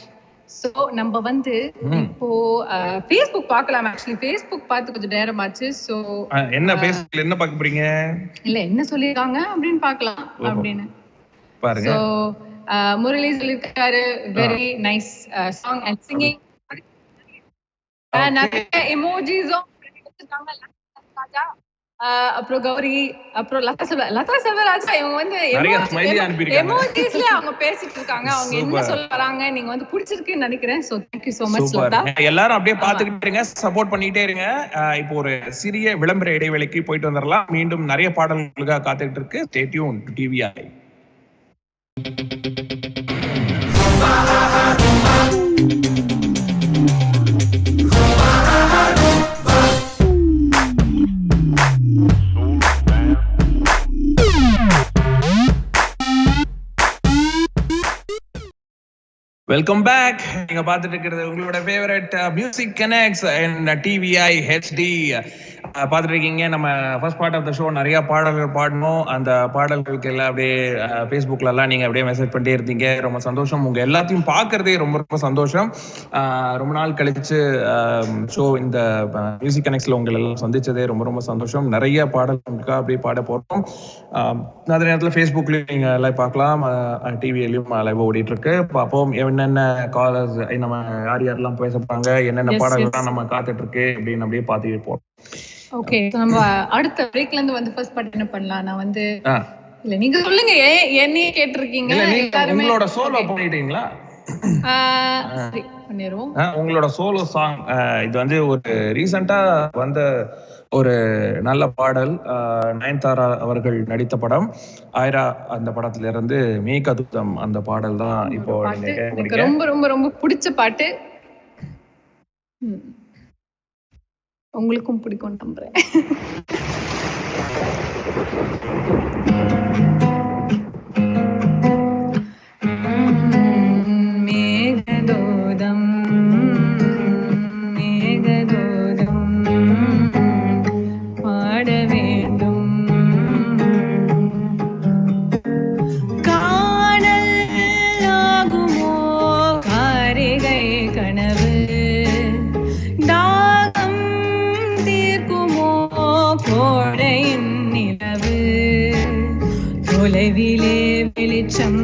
சோ நம்ம வந்து இப்போ Facebook பார்க்கலாம். ஆக்சுவலி Facebook பார்த்து கொஞ்சம் நேரம் ஆச்சு. சோ என்ன Facebookல என்ன பார்க்க போறீங்க? இல்ல என்ன சொல்லிருக்காங்க அப்படின்னு பார்க்கலாம் அப்படின்னு பாருங்க. சோ முரளி சொல்லிருக்காரு very nice song and singing. நிறைய எமோஜிஸும் கொடுத்திருக்காங்க. அப்புறம் கௌரி, அப்புறம் லதா செல்வராஜா இவங்க வந்து எமோஜிஸ்ல அவங்க பேசிட்டு இருக்காங்க. அவங்க என்ன சொல்ல வராங்க நீங்க வந்து பிடிச்சிருக்குன்னு நினைக்கிறேன். So thank you so much Latha. எல்லாரும் அப்படியே பாத்துக்கிட்டு இருங்க, சப்போர்ட் பண்ணிட்டே இருங்க. இப்போ ஒரு சிறிய விளம்பர இடைவேளைக்கு போயிட்டு வந்துடலாம். மீண்டும் நிறைய பாடல்களுக்காக காத்துக்கிட்டு இருக்கு. Stay tuned to TVI. Welcome back. நீங்க பார்த்துட்டு இருக்கிறது உங்களோட favourite music connects and TVI HD பார்த்துட்டு இருக்கீங்க. நம்ம first part of the show நிறைய பாடல்கள் பாடணும். அந்த பாடல்களுக்கு எல்லாம் அப்படியே ஃபேஸ்புக்ல எல்லாம் நீங்க அப்படியே மெசேஜ் பண்ணிட்டே இருந்தீங்க. ரொம்ப சந்தோஷம். உங்க எல்லாத்தையும் பார்க்கறதே ரொம்ப ரொம்ப சந்தோஷம். ரொம்ப நாள் கழிச்சு ஷோ இந்த மியூசிக் கனெக்ட்ஸ்ல உங்களை எல்லாம் சந்திச்சதே ரொம்ப ரொம்ப சந்தோஷம். நிறைய பாடல்களுக்காக அப்படியே பாட போறோம். அதே நேரத்தில் ஃபேஸ்புக்லயும் நீங்க லைவ் பார்க்கலாம், டிவிலையும் லைவ் ஓடிட்டு இருக்கு. பார்ப்போம் என்னென்ன காலர்ஸ் நம்ம யார் யாரெல்லாம் பேச போறாங்க, என்னென்ன பாடல்கள்லாம் நம்ம காத்துட்டு இருக்கு அப்படின்னு அப்படியே பார்த்துட்டு போறோம். ஓகே, நம்ம அடுத்த பிரேக்ல இருந்து வந்து ஃபர்ஸ்ட் பார்ட் என்ன பண்ணலாம்? நான் வந்து இல்ல நீங்க சொல்லுங்க, என்னையே கேட்டிருக்கீங்க. உங்களோட சோலோ பண்ணிட்டீங்களா? சரி பண்ணிடுவோம். உங்களோட சோலோ சாங் இது வந்து ஒரு ரீசெண்டா வந்த ஒரு நல்ல பாடல். நயன்தாரா அவர்கள் நடித்த படம் ஆயிரா. அந்த படத்துல இருந்து மேகதூதம் அந்த பாடல் தான் இப்போ எனக்கு ரொம்ப ரொம்ப ரொம்ப பிடிச்ச பாட்டு. உங்களுக்கும் பிடிக்கும் நம்புறேன். மேகதூதம் மேகதூதம் பாட வேண்டும். காணல் ஆகுமோ காரிகை கனவு, தாகம் தீர்க்குமோ கோடையின் நிலவு, தொலைவிலே வெளிச்சம்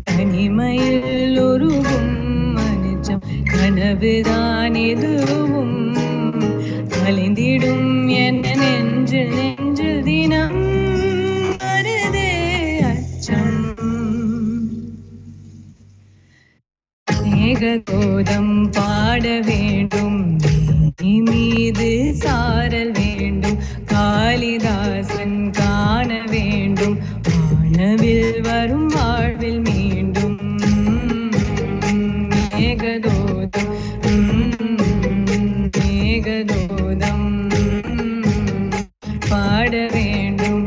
தனிமையில் உருகும் மனிச்சம், கனவுதான் எதுவும் அலைந்திடும் என்ன நெஞ்சு நெஞ்சு தினம் வருதே அச்சம். மேகதூதம் பாட வேண்டும், நீ மீது சாரல் வேண்டும், காளிதாசன் காண வேண்டும், வானவில் வரும் வாழ்வில் மீண்டும். மேகதூதம் மேகதூதம் பாட வேண்டும்.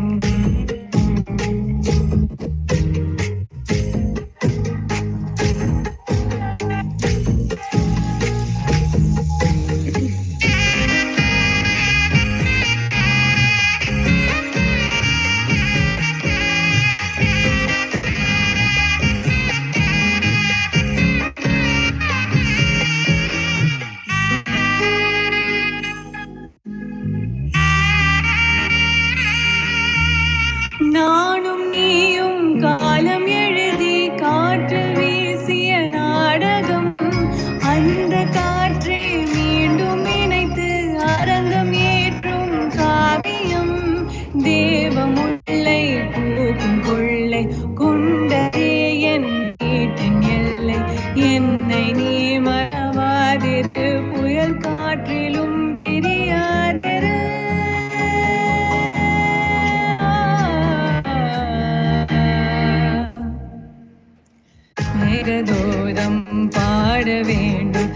மேகதோதம் பாட வேண்டும்,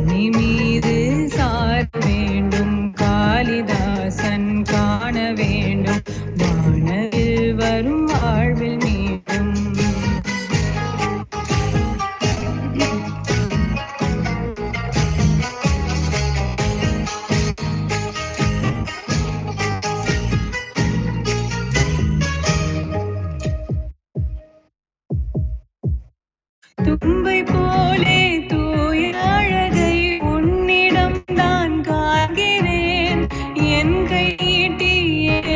நீ மீது சார வேண்டும், காளிதாசன் காண வேண்டும், வானவில் வரும் வாழ்வில் மீண்டும். தும்பை போலே தூய அழகை உன்னிடம் தான் காண்கிறேன், என் கையீட்டி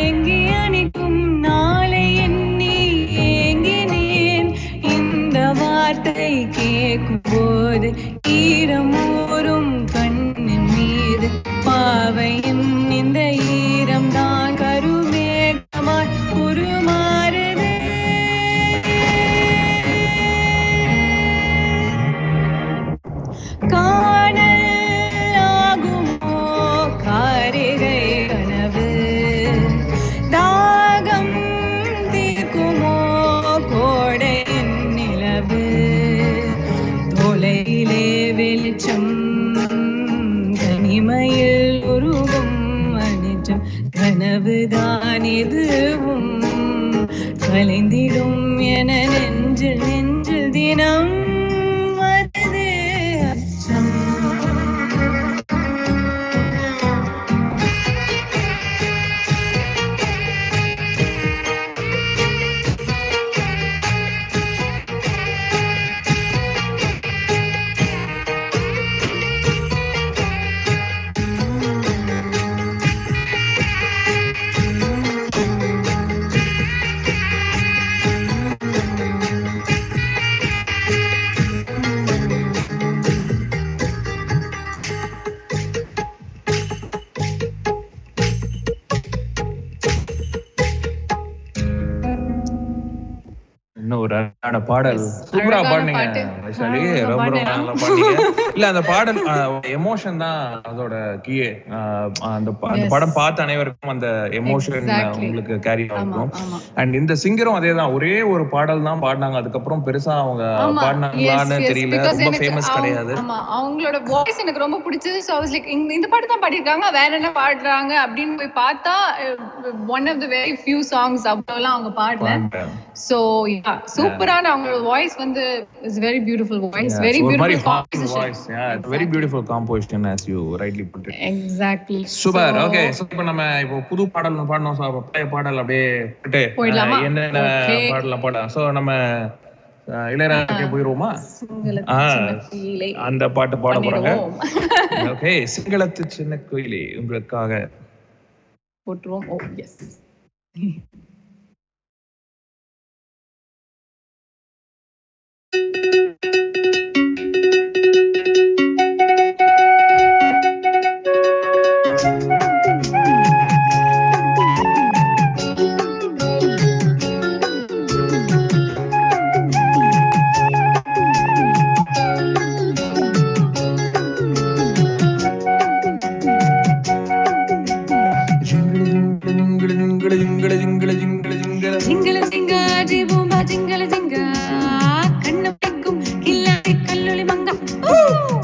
ஏங்கி அணிக்கும் நாளை எண்ணி ஏங்கினேன். இந்த வார்த்தை கேட்கும் போது ஈரமூறும் கண்ணின் மீது பாவையின் இந்த ஈரம் தான் கருமேகமாய் உருமாறுது. காணல் ஆகுமோ காரிகை கனவு, தாகம் தீர்க்குமோ கோடையின் நிலவு, தொலையிலே வெளிச்சம் தனிமையில் உருகும் அனிச்சம், கனவுதான் எதுவும் கலைந்திடும் என நெஞ்சில் நெஞ்சில் தினம் வருது அச்சம். இன்னும் ஒரு அழகான பாடல் சூப்பரா பாடுனீங்க பாட்டு. வைஷாலி, ரொம்ப ரொம்ப நல்லா பாடுனீங்க. இல்ல அந்த பாடல் எமோஷன் தான் அதோட கீயே. அந்த படம் பார்த்த அனைவருக்கும் அந்த எமோஷன் உங்களுக்கு கேரி ஆகும். அண்ட் இந்த சிங்கரும் அதேதான், ஒரே ஒரு பாடல் தான் பாடினாங்க, அதுக்கப்புறம் பெருசா அவங்க பாடினாங்களான்னு தெரியல, ரொம்ப ஃபேமஸ் கிடையாது. அவங்களோட வாய்ஸ் எனக்கு ரொம்ப பிடிச்சது. சோ I was like இந்த பாட்டு தான் பாடிருக்காங்க, வேற என்ன பாடுறாங்க அப்படின்னு போய் பார்த்தா one of the very few songs அவ்வளவுலாம் அவங்க பாடல. சோ சூப்பரான அவங்களோட வாய்ஸ் வந்து is very beautiful voice, very beautiful voice. Very beautiful composition as you rightly put it. Exactly. Super. Okay, so இப்போ நம்ம இப்போ புது பாடல் பாடணும். சோ பழைய பாடல் அப்படியே விட்டு என்னென்ன பாடலாம் பாடலாம். சோ நம்ம இளையராஜாக்கே போயிருவோமா? அந்த பாட்டு பாட போறாங்க. ஓகே, சிங்களத்து சின்ன கோயிலே உங்களுக்காக போட்டுருவோம். ஓ எஸ்.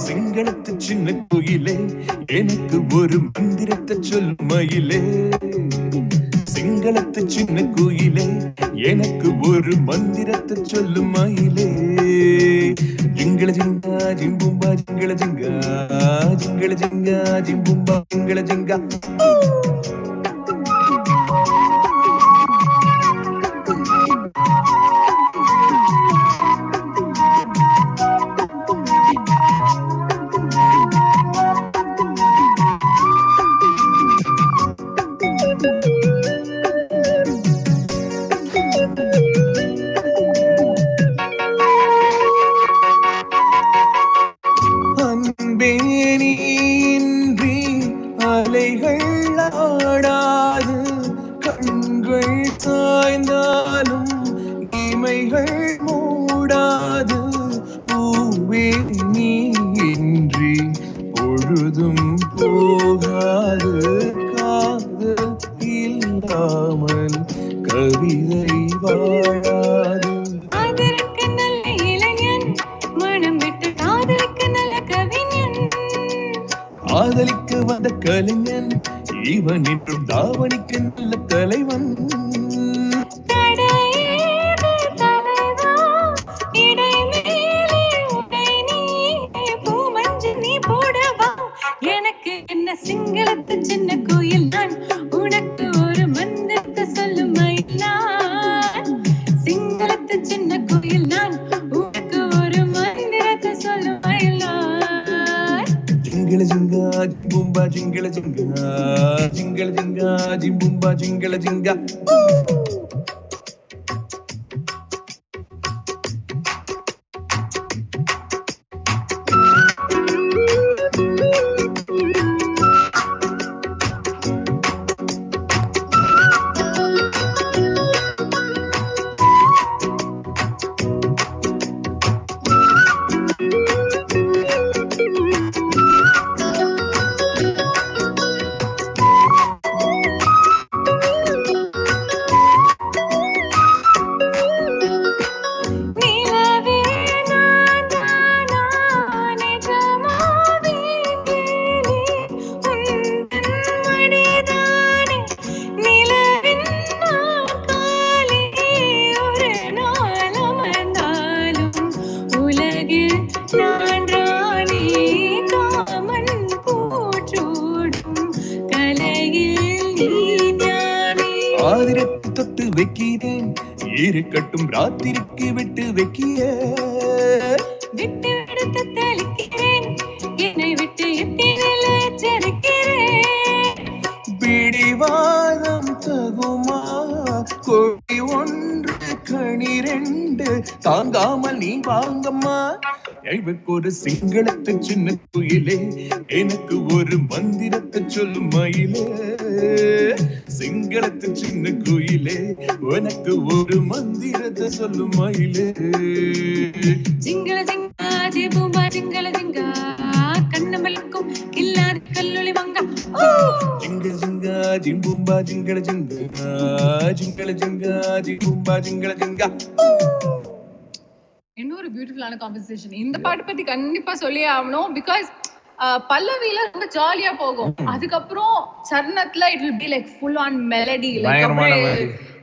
சிங்களத்து சின்ன கோயிலே எனக்கு ஒரு மந்திரத்தை சொல்லும் மயிலே, சிங்களத்து சின்ன கோயிலே எனக்கு ஒரு மந்திரத்தை சொல்லும் மயிலே, ஜிங்கள ஜிங்கா ஜிம்பும்பா ஜிங்கள ஜிங்கா ஜிங்கள ஜிங்கா ஜிம்பும்பா ஜிங்கள ஜிங்கா. அலைகள் ஆடாது, கண்கள் சாய்ந்தாலும் இமைகள் மூடாது, பூவே நீ இன்றி பொழுதும் போகாது, காதல் இல்லாமல் கவிதை வாழாது. அதற்கு நல்ல இளைஞன் வந்த கலைஞன் இவன் என்றும் தாவணிக்கு நல்ல தலைவன். எனக்கு என்ன சிங்களத்து சின்ன கோயில் நான் உனக்கு ஒரு மந்திரத்தை சொல்லும் மயிலான். சிங்களத்து சின்ன கோயில் நான் உனக்கு ஒரு மந்திரத்தை சொல்லும் மயிலான். ஜிங்கள ஜிங்கா ஜிம்பும்பா ஜிங்கள ஜிங்கா ஜிங்கள ஜிங்கா ஜிம்பும்பா ஜிங்கள ஜிங்கா. ஆதிரத்தை தொட்டு வைக்கிறேன் இருக்கட்டும் ராத்திரிக்கு விட்டு வைக்கிய விட்டு எடுத்து தெளிக்கிறேன் என்னை விட்டு எத்தினில் எச்சரிக்கிறேன். பிடிவாதம் தகுமா கொடி ஒன்று கணிரெண்டு தாங்காமல் நீ வாங்கம்மா. எனக்கு ஒரு சிங்களத்து சின்ன குயிலே எனக்கு ஒரு மந்திரத்தை சொல்லும் மயிலே. சிங்களத்து சின்ன குயிலே உனக்கு ஒரு மந்திரத்தை சொல்லும் மயிலே. ஜிங்கள ஜிங்கா ஜிபூம்பா ஜிங்கள ஜிங்கா கண்ணமலுக்கும் கில்லாத கல்லொளி வங்கா. ஜிங்க ஜிங்கா ஜிம்பும்பா ஜிங்கள ஜிங்கா ஜிங்கள ஜிங்கா ஜிம்பும்பா ஜிங்கள ஜிங்கா. இன்னொரு பியூட்டிஃபுல்லான காம்போசிஷன். இந்த பாட்டு பத்தி கண்டிப்பா சொல்லியே ஆகணும். பிகாஸ் பல்லவியில ரொம்ப ஜாலியா போகும், அதுக்கப்புறம் சரணத்துல it will be like full on melody, like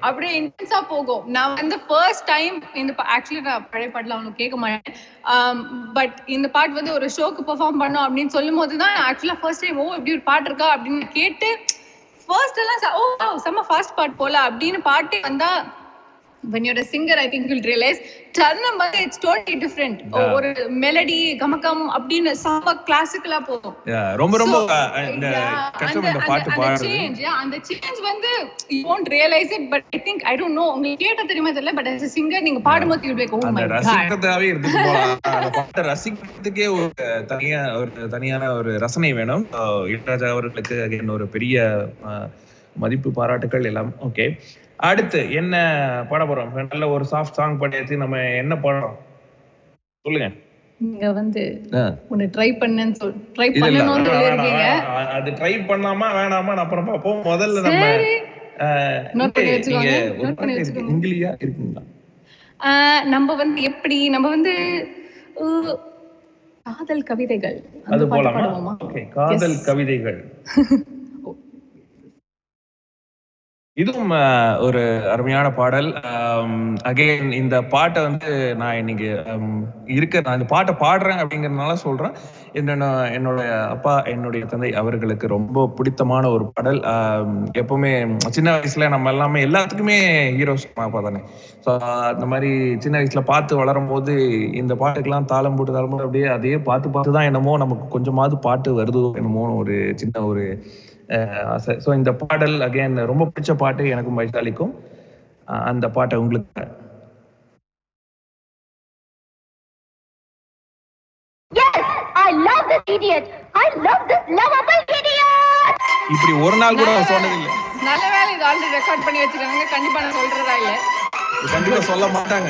அப்படியே இன்டென்ஸா போகும். நான் வந்து ஃபர்ஸ்ட் டைம் இந்த ஆக்சுவலி நான் பழைய பாட்டுல அவனுக்கு கேட்க மாட்டேன், பட் இந்த பாட்டு வந்து ஒரு ஷோக்கு பெர்ஃபார்ம் பண்ணோம் அப்படின்னு சொல்லும் போதுதான் ஆக்சுவலா ஃபர்ஸ்ட் டைம் இப்படி ஒரு பாட்டு இருக்கா அப்படின்னு கேட்டு ஃபர்ஸ்ட் எல்லாம் செம்ம ஃபாஸ்ட் பாட்டு போல அப்படின்னு பாட்டு வந்தா when you're a singer I think you'll realize சரணம் வந்து it's totally different. ஒரு மெலடி கமகம் அப்படினு சம்ப கிளாசிக்கலா போகும். ரொம்ப ரொம்ப கஷ்டம் இந்த பாட்டு பாடுறது. அந்த சேஞ்ச் வந்து you won't realize it, but I think I don't know உங்களுக்கு கேட்ட தெரியுமா தெரியல, but as a singer நீங்க பாடும்போது you'll be like, oh my god, ரசிக்கிறதாவே இருந்து போலாம். அந்த பாட்டை ரசிக்கிறதுக்கே ஒரு தனியான ஒரு ரசனை வேணும். இளையராஜா அவர்களுக்கு again ஒரு பெரிய மதிப்பு பாராட்டுகள் எல்லாம். ஓகே, அடுத்து என்ன பாட போறோம்? நல்ல ஒரு சாஃப்ட் சாங் பண்ணியாச்சு, நம்ம என்ன பாடுறோம் சொல்லுங்க. நீங்க வந்து ஒன்னு ட்ரை பண்ணனும்னு சொல்லிருக்கீங்க. அது ட்ரை பண்ணலாமா வேணாமா அப்புறம் பாப்போம். முதல்ல நம்ம நோட் பண்ணி வச்சுக்கோங்க. இங்கிலீஷா இருக்குங்களா? நம்ம வந்து எப்படி நம்ம வந்து காதல் கவிதைகள் அது போலாமா? ஓகே, காதல் கவிதைகள். இதுவும் ஒரு அருமையான பாடல். அகைன் இந்த பாட்டை வந்து நான் இன்னைக்கு நான் இந்த பாட்டை பாடுறேன் அப்படிங்கறதுனால சொல்றேன். என்னோட அப்பா என்னுடைய தந்தை அவர்களுக்கு ரொம்ப பிடித்தமான ஒரு பாடல். எப்பவுமே சின்ன வயசுல நம்ம எல்லாத்துக்குமே ஹீரோஸ் அப்பா தானே. ஸோ அந்த மாதிரி சின்ன வயசுல பார்த்து வளரும் போது இந்த பாட்டுக்கெல்லாம் தாளம் போட்டு அப்படியே அதையே பார்த்து தான் என்னமோ நமக்கு கொஞ்சமாவது பாட்டு வருதோ என்னமோன்னு ஒரு சின்ன ஒரு ஆசை. ஸோ இந்த பாடல் அகைன் ரொம்ப பிடிச்ச பாட்டு எனக்கும் வைசாலிக்கும். அந்த பாட்டை உங்களுக்கு இப்படி ஒரு நாள் கூட சொன்னது இல்லை. நல்ல வேலை இது ஆல்ரெடி ரெக்கார்ட் பண்ணி வச்சிருக்காங்க. கண்டிப்பா நான் சொல்றதா இல்ல, கண்டிப்பா சொல்ல மாட்டாங்க.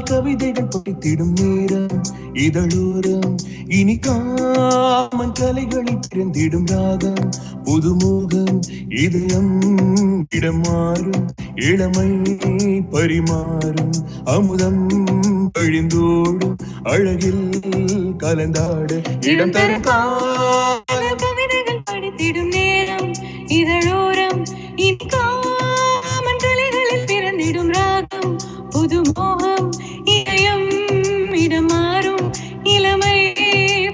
கவிதைகள் படித்திடும் நேரம் இதழோரம் இனி காமன் கலைகளில் பிறந்திடும் ராகம் புதுமுகம் இதயம் இடம் மாறும் இளமை பரிமாறும் அமுதம் வழிந்தோடும் அழகில் கலந்தாட இடம் தரும் கவிதைகள் படித்திடும் நேரம் இதழோரம் இனி காமன் கலைகளில் பிறந்திடும் ராகம் புது மோகம் இதயம் இடம் மாறும் இளமை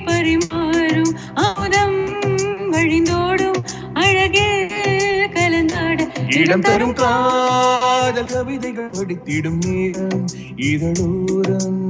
பரிமாறும் அமுதம் வழிந்தோடும் அழகில் கலந்தாட இடம் தரும் காதல் கவிதைகள் படித்திடும் நேரம் இதழோரம்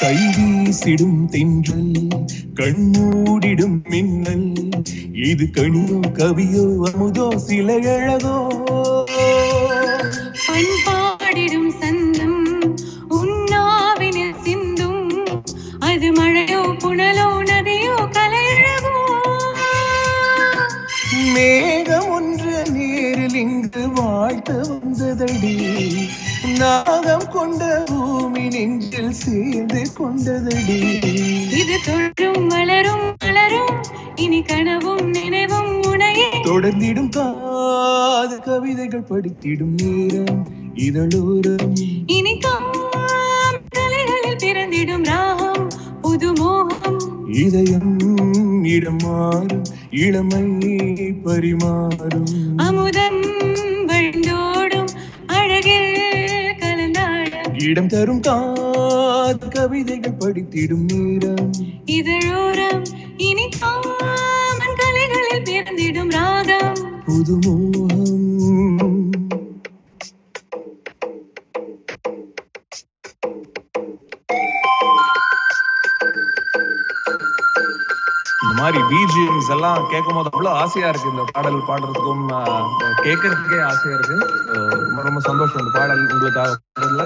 கைவீசிடும் தென்றல் கண்மூடிடும் மின்னல் இது கனியோ கவியோ அமுதோ சில அழகோ பண்பாடிடும் சந்தம் உன்னாவினில் சிந்தும் அது மழையோ புனலோ நதியோ கலையழகோ மேகம் ஒன்று நேரில் இங்கு வாழ்த்து வந்ததடி நாகம் கொண்ட பூமி நெஞ்சில் சேர்ந்து கொண்டதடி இது தொழும் வளரும் மலரும் இனி கனவும் நினைவும் உனையே தொடர்ந்திடும் காத கவிதைகள் படித்திடும் நேரம் இதழோரம் இனி கலைகளில் பிறந்திடும் ராகம் புது மோகம் இதயம் இடம் மாறும் இளமை பரிமாறும் அமுதம் வழிந்தோடும் அழகில் கலந்தாட இடம் தரும் காத கவிதைகள் படித்திடும் நேரம் இதழோரம் இனி காமன் கலைகளில் பிறந்திடும் ராகம் புதுமோகம் இந்த மாதிரி பிஜிஎம்ஸ் எல்லாம் கேட்கும் போது அவ்வளவு ஆசையா இருக்கு. இந்த பாடல் பாடுறதுக்கும் கேட்கறதுக்கே ஆசையா இருக்கு. ரொம்ப ரொம்ப சந்தோஷம் இந்த பாடல் உங்களுக்காக பாடல.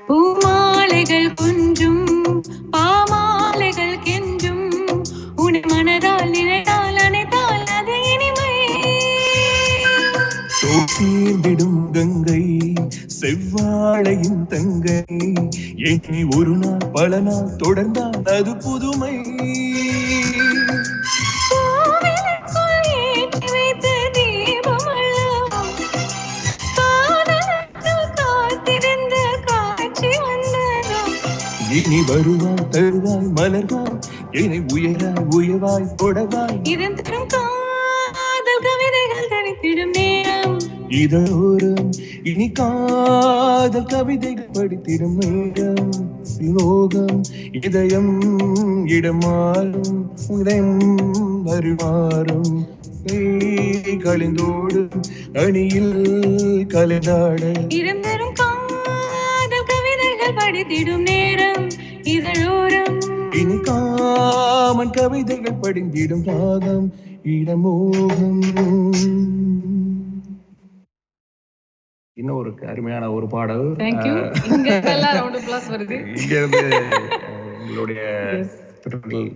பூமாலைகள் கொஞ்சும் பாமாலைகள் கெஞ்சும் உன் மனதால் நினைத்தால் அனைத்தால் அது இனிமை தீர்ந்திடும் கங்கை செவ்வாழையின் தங்கை எண்ணி ஒரு நாள் பல நாள் தொடர்ந்தால் அது புதுமை ஏற்றி வைத்த தீபம் அல்லவா காதலுக்கு காத்திருந்த காட்சி வந்ததோ இனி வருவாய் தருவாய் மலர்வாய் என்னை உயராய் உயவாய் தொடவாய் இதன் தரும் காதல் கவிதைகள் தனித்திடும் நேரம் இதழோரம் இனி காதல் கவிதைகள் படித்திடும் நேரம் சிலோகம் இதயம் இடமாறும் உதயம் வருமாறும் கழிந்தோடும் அணியில் கலந்தாட இருந்தரும் காதல் கவிதைகள் படித்திடும் நேரம் இதழோரம் இனி காமன் கவிதைகள் படிந்திடும் ராகம் இடமோகம். இன்னும் ஒரு அருமையான ஒரு பாடல். தேங்க்யூ. இங்க எல்லாம் ரவுண்ட் பிளஸ் வருது. இங்க இருந்து உங்களுடைய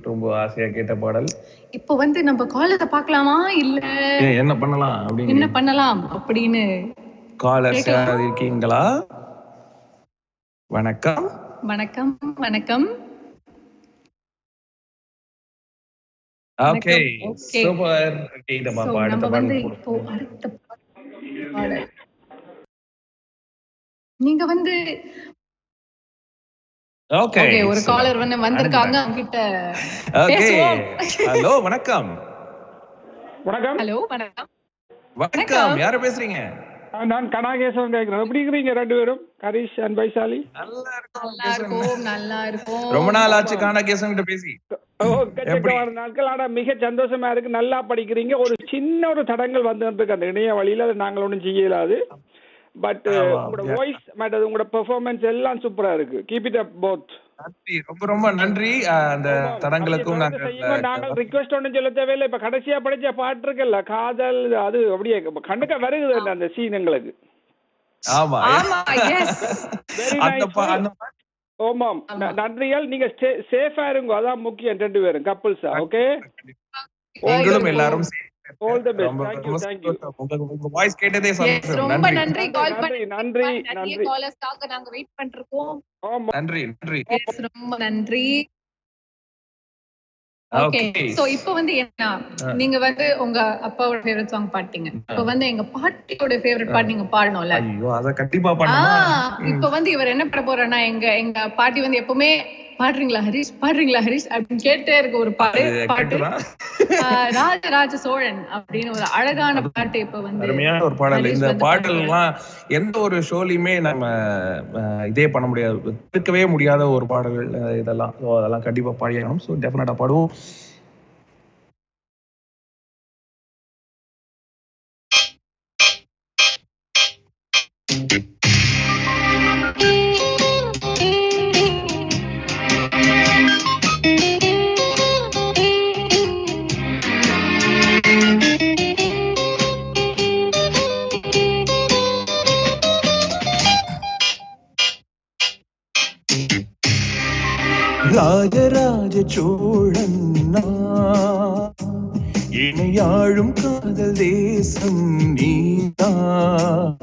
ரொம்ப ஆசையா கேட்ட பாடல். இப்போ வந்து நம்ம காலரை பார்க்கலாமா இல்ல என்ன பண்ணலாம் அப்படின்னு என்ன பண்ணலாம் அப்படின்னு காலர் யாராவது இருக்கீங்களா? வணக்கம். வணக்கம். வணக்கம். Okay Okay. சூப்பர். நம்ம வந்து இப்போ அடுத்த பாடல் நீங்க வந்து ஓகே ஓகே ஒரு காலர் வந்து வந்திருக்காங்க அவங்க கிட்ட ஓகே பேசுவோம். ஹலோ வணக்கம் வணக்கம். ஹலோ வணக்கம். வணக்கம் யாரு பேசுறீங்க? நான் கனாகேசவன் கேட்கிறேன். எப்படி இருக்கிறீங்க ரெண்டு பேரும், ஹரிஷ் அண்ட் வைசாலி? நல்லா நல்லா இருக்கும் நல்லா இருக்கும். ரொம்ப நாள் ஆச்சு காணாகேசன் கிட்ட பேசி. எக்கச்சக்கமான நாட்கள். ஆனா மிக சந்தோஷமா இருக்கு, நல்லா படிக்கிறீங்க. ஒரு சின்ன ஒரு தடங்கள் வந்து அந்த இணைய வழியில அதை நாங்கள் ஒன்றும் செய்யலாது. பட் உங்களோட வாய்ஸ் மற்றது உங்களோட பெர்ஃபார்மன்ஸ் எல்லாம் சூப்பரா இருக்கு. Keep it up both. நன்றி, ரொம்ப ரொம்ப நன்றி. அந்த தடங்களுக்கும் நாங்கள் ரிக்வெஸ்ட் ஒன்றும் சொல்ல தேவையில்லை. இப்ப கடைசியா படிச்ச பாட்டு இருக்குல்ல காதல், அது அப்படியே கண்ணுக்க வருகுது அந்த சீன் எங்களுக்கு. ஆமா ஆமாம் நன்றியால். நீங்க சேஃபா இருங்க, அதான் முக்கியம். ரெண்டு பேரும் கப்புள்ஸா? ஓகே, நீங்களும் எல்லாரும் all the best. Thank you. உங்க வாய்ஸ் கேட்டதே சந்தோஷம். ரொம்ப நன்றி. கால் பண்ணி நன்றி நன்றி. காலர்ஸ்க்காக நாங்க வெயிட் பண்ணிருக்கோம். நன்றி நன்றி. ரொம்ப நன்றி. ஓகே, சோ இப்போ வந்து என்ன, நீங்க வந்து உங்க அப்பாவோட ஃபேவரட் சாங் பாட்டீங்க. இப்போ வந்து எங்க பாட்டியோட ஃபேவரட் பாட்டு நீங்க பாடணும்ல. ஐயோ அத கண்டிப்பா பண்ணணும். இப்போ வந்து இவர் என்ன பண்ண போறாருன்னா, எங்க பாட்டி வந்து எப்பவுமே பாடுறீங்களா ஹரிஷ் பாடுறீங்களா ஹரிஷ் அப்படின்னு கேட்டே இருக்க ஒரு பாட்டு ராஜராஜ சோழன் அப்படின்னு ஒரு அழகான பாட்டு. இப்ப வந்து அருமையான ஒரு பாடல். இந்த பாடல் எல்லாம் எந்த ஒரு ஷோலையுமே நம்ம இதே பண்ண முடியாது, இருக்கவே முடியாத ஒரு பாடல்கள் இதெல்லாம். அதெல்லாம் கண்டிப்பா பாடியணும். ஸோ டெஃபினட்டா பாடுவோம். ராஜராஜ சோழன் இணையாழும் காதல் தேசம் நீதான்.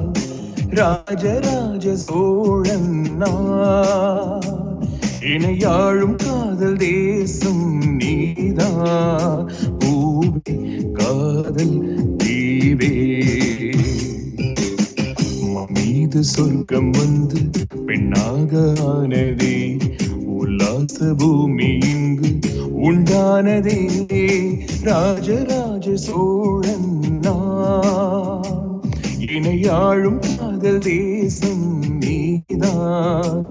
ராஜராஜ சோழன் இணையாழும் காதல் தேசம் நீதான். பூவே காதல் தீவே மீது சொர்க்கம் வந்து பெண்ணாக ஆனதே. உல்லாச பூமி இங்கு உண்டானதே. ராஜராஜ சோழன் இணையாழும் காதல் தேசம் நீதான்.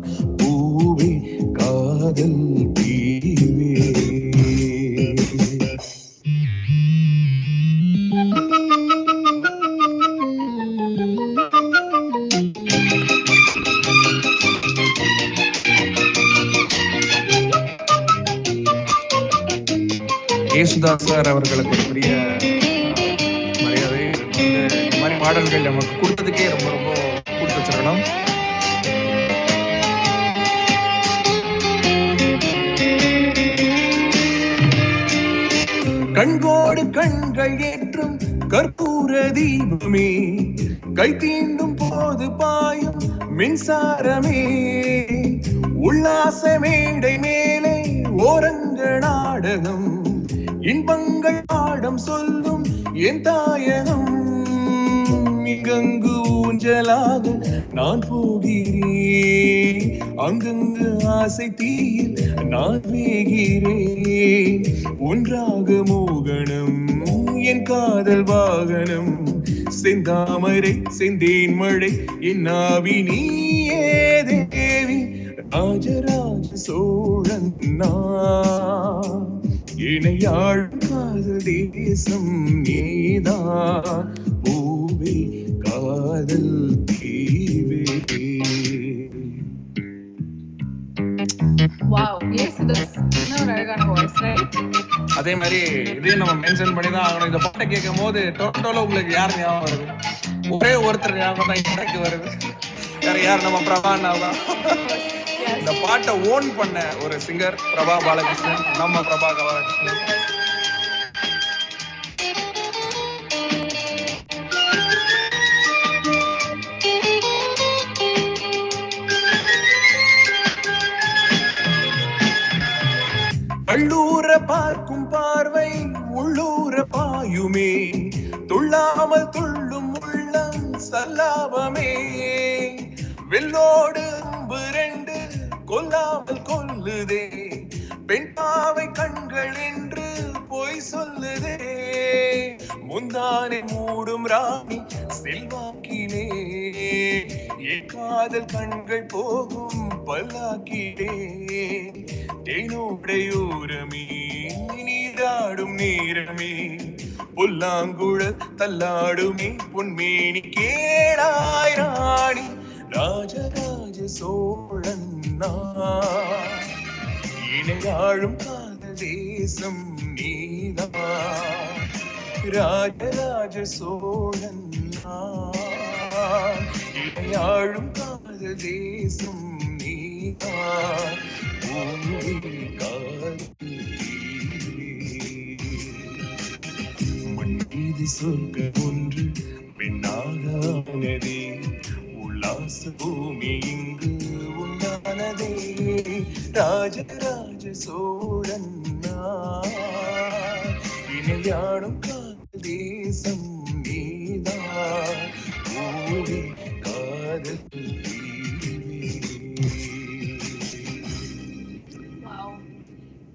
பூவே காதல் தீவே. யேசுதாஸ் சார் அவர்களுக்கு ஒரு பெரிய மரியாதை. இந்த மாதிரி பாடல்கள் நமக்கு கொடுத்ததுக்கே ரொம்ப ரொம்ப கொடுத்து வச்சிருக்கணும். கண்கோடு கண்கள் ஏற்றும் கற்பூர தீபமே, கை தீண்டும் போது பாயும் மின்சாரமே. உல்லாச மேடை மேலே ஓரங்க நாடகம், இன்பங்கள் பாடம் சொல்லும் என் தாயகம். இங்கங்கு ஊஞ்சலாக நான் போகிறேன், அங்கங்கு ஆசை தீயில் நான் வேகிறேன். ஒன்றாக மோகனம் என் காதல் வாகனம், செந்தாமரை செந்தேன் மழை என் ஆவி நீயே தேவி. ராஜராஜ சோழன் இணையாழ் காதல் தேசம் நீதான். பூவே காதல் தீவே. வாவ், யேசுதாஸ் இன்னொரு அழகான வாய்ஸ், ரைட்? அதே மாதிரி இதையும் நம்ம மென்ஷன் பண்ணி தான் ஆகணும். இந்த பாட்டை கேட்கும் போது டொரண்டோல உங்களுக்கு யார் ஞாபகம் வருது? ஒரே ஒருத்தர் ஞாபகம் தான் எனக்கு வருது. வேற யார்? நம்ம பிரபாண்ணா தான். இந்த பாட்டை ஓன் பண்ண ஒரு சிங்கர் பிரபா பாலகிருஷ்ணன், நம்ம பிரபா பாலகிருஷ்ணன். உள்ளூர பார்க்கும் பார்வை உள்ளூர பாயுமே, துள்ளாமல் துள்ளும் உள்ளம் சல்லாபமே. வெள்ளோடு அம்பு ரெண்டு கொல்லாமல் கொல்லுதே, பெண் பாவை கண்கள் என்று பொய் சொல்லுதே, முந்தானை மூடும் ராணி செல்வாக்கிலே, என் காதல் கண்கள் போகும் பல்லாக்கிலே, தேனோடையோரமே நீராடும் நேரமே, புல்லாங்குழல் தள்ளாடுமே பொன்மேனி கேளாய் ராணி, ராஜராஜ சோழன் நான், இணையாழும் காதல் தேசம் நீதான், ராஜராஜ சோழன் நான், இணையாழும் காதல் தேசம் நீதான், பூமி காதல் மண்ணீது சொர்க்க ஒன்று பெண்ணாகானதே, உல்லாச பூமி இங்கு உண்டானதே, ராஜராஜ சோழன் இணையாடும் காதல் தேசம் நீதான், பூமி காதல்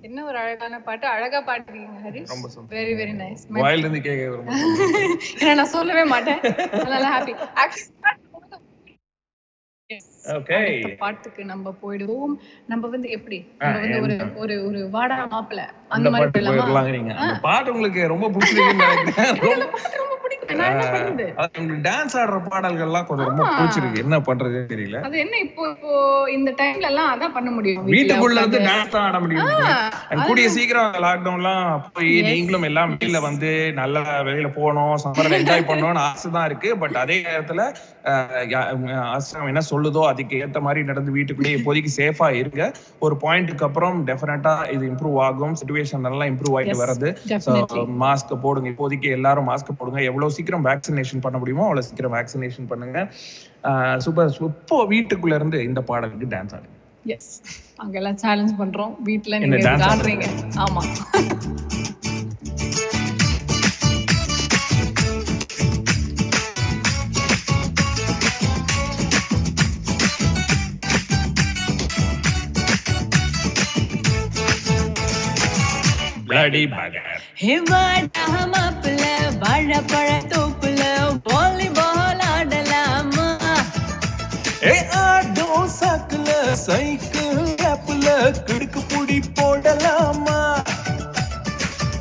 என்ன ஒரு அழகான பாட்டு, அழகா பாடுறீங்க ஹரிஷ். ரொம்ப சந்தோஷம். Very very nice. வாயில இருந்து கேட்க ரொம்ப ஏன்னா நான் சொல்லவே மாட்டேன், நல்லா ஹாப்பி. ஓகே, பாட்டுக்கு நம்ம போயிடுவோம். நம்ம வந்து எப்படி நம்ம வந்து ஒரு ஒரு வாடா மாப்பிள அந்த மாதிரி போயிடலாங்க. அந்த பாட்டு உங்களுக்கு ரொம்ப பிடிச்சிருக்குன்னு நினைக்கிறேன். ரொம்ப பிடிக்கும். நான் என்ன பண்றது, உங்களுக்கு டான்ஸ் ஆடுற பாடல்கள்லாம் கொஞ்சம் ரொம்ப பிடிச்சிருக்கு. என்ன பண்றதுன்னு தெரியல. அது என்ன இப்போ இந்த டைம்ல எல்லாம் அதான் பண்ண முடியும், வீட்டுக்குள்ள இருந்து டான்ஸ் தான் ஆட முடியும். கூடிய சீக்கிரம் லாக்டவுன்லாம் போய் நீங்களும் எல்லாம் வெளியில வந்து நல்லா வெளியில போகணும், சம்மர்ல என்ஜாய் பண்ணணும்னு ஆசை தான் இருக்கு. பட் அதே நேரத்துல அரசாங்கம் என்ன சொல்லுதோ அதுக்கு ஏத்த மாதிரி நடந்து வீட்டுக்குள்ளேயே இப்போதைக்கு சேஃபா இருங்க. ஒரு பாயிண்ட்டுக்கு அப்புறம் டெஃபினட்டா இது இம்ப்ரூவ் ஆகும். சிச்சுவேஷன் நல்லா இம்ப்ரூவ் ஆகிட்டு வருது. மாஸ்க் போடுங்க, இப்போதைக்கு எல்லாரும் மாஸ்க் போடுங்க. எவ்வளவு சீக்கிரம் வேக்சினேஷன் பண்ண முடியுமோ அவ்வளவு சீக்கிரம் வேக்சினேஷன் பண்ணுங்க. சூப்பர். இப்போ வீட்டுக்குள்ள இருந்து இந்த பாடலுக்கு டான்ஸ் ஆடுங்க. எஸ், அங்க எல்லாம் சேலஞ்ச் பண்றோம். வீட்ல நீங்க ஆடுறீங்க. ஆமா, bloody bugger. ஹே வாடா மாப்பிள்ள வாழைப்பழ தோப்புல வாலிபால் ஆடலாமா, ஏ ஆடோ சாக்குல சைக்கிள் கேப்ல கிடுக்கு புடி போடலாமா,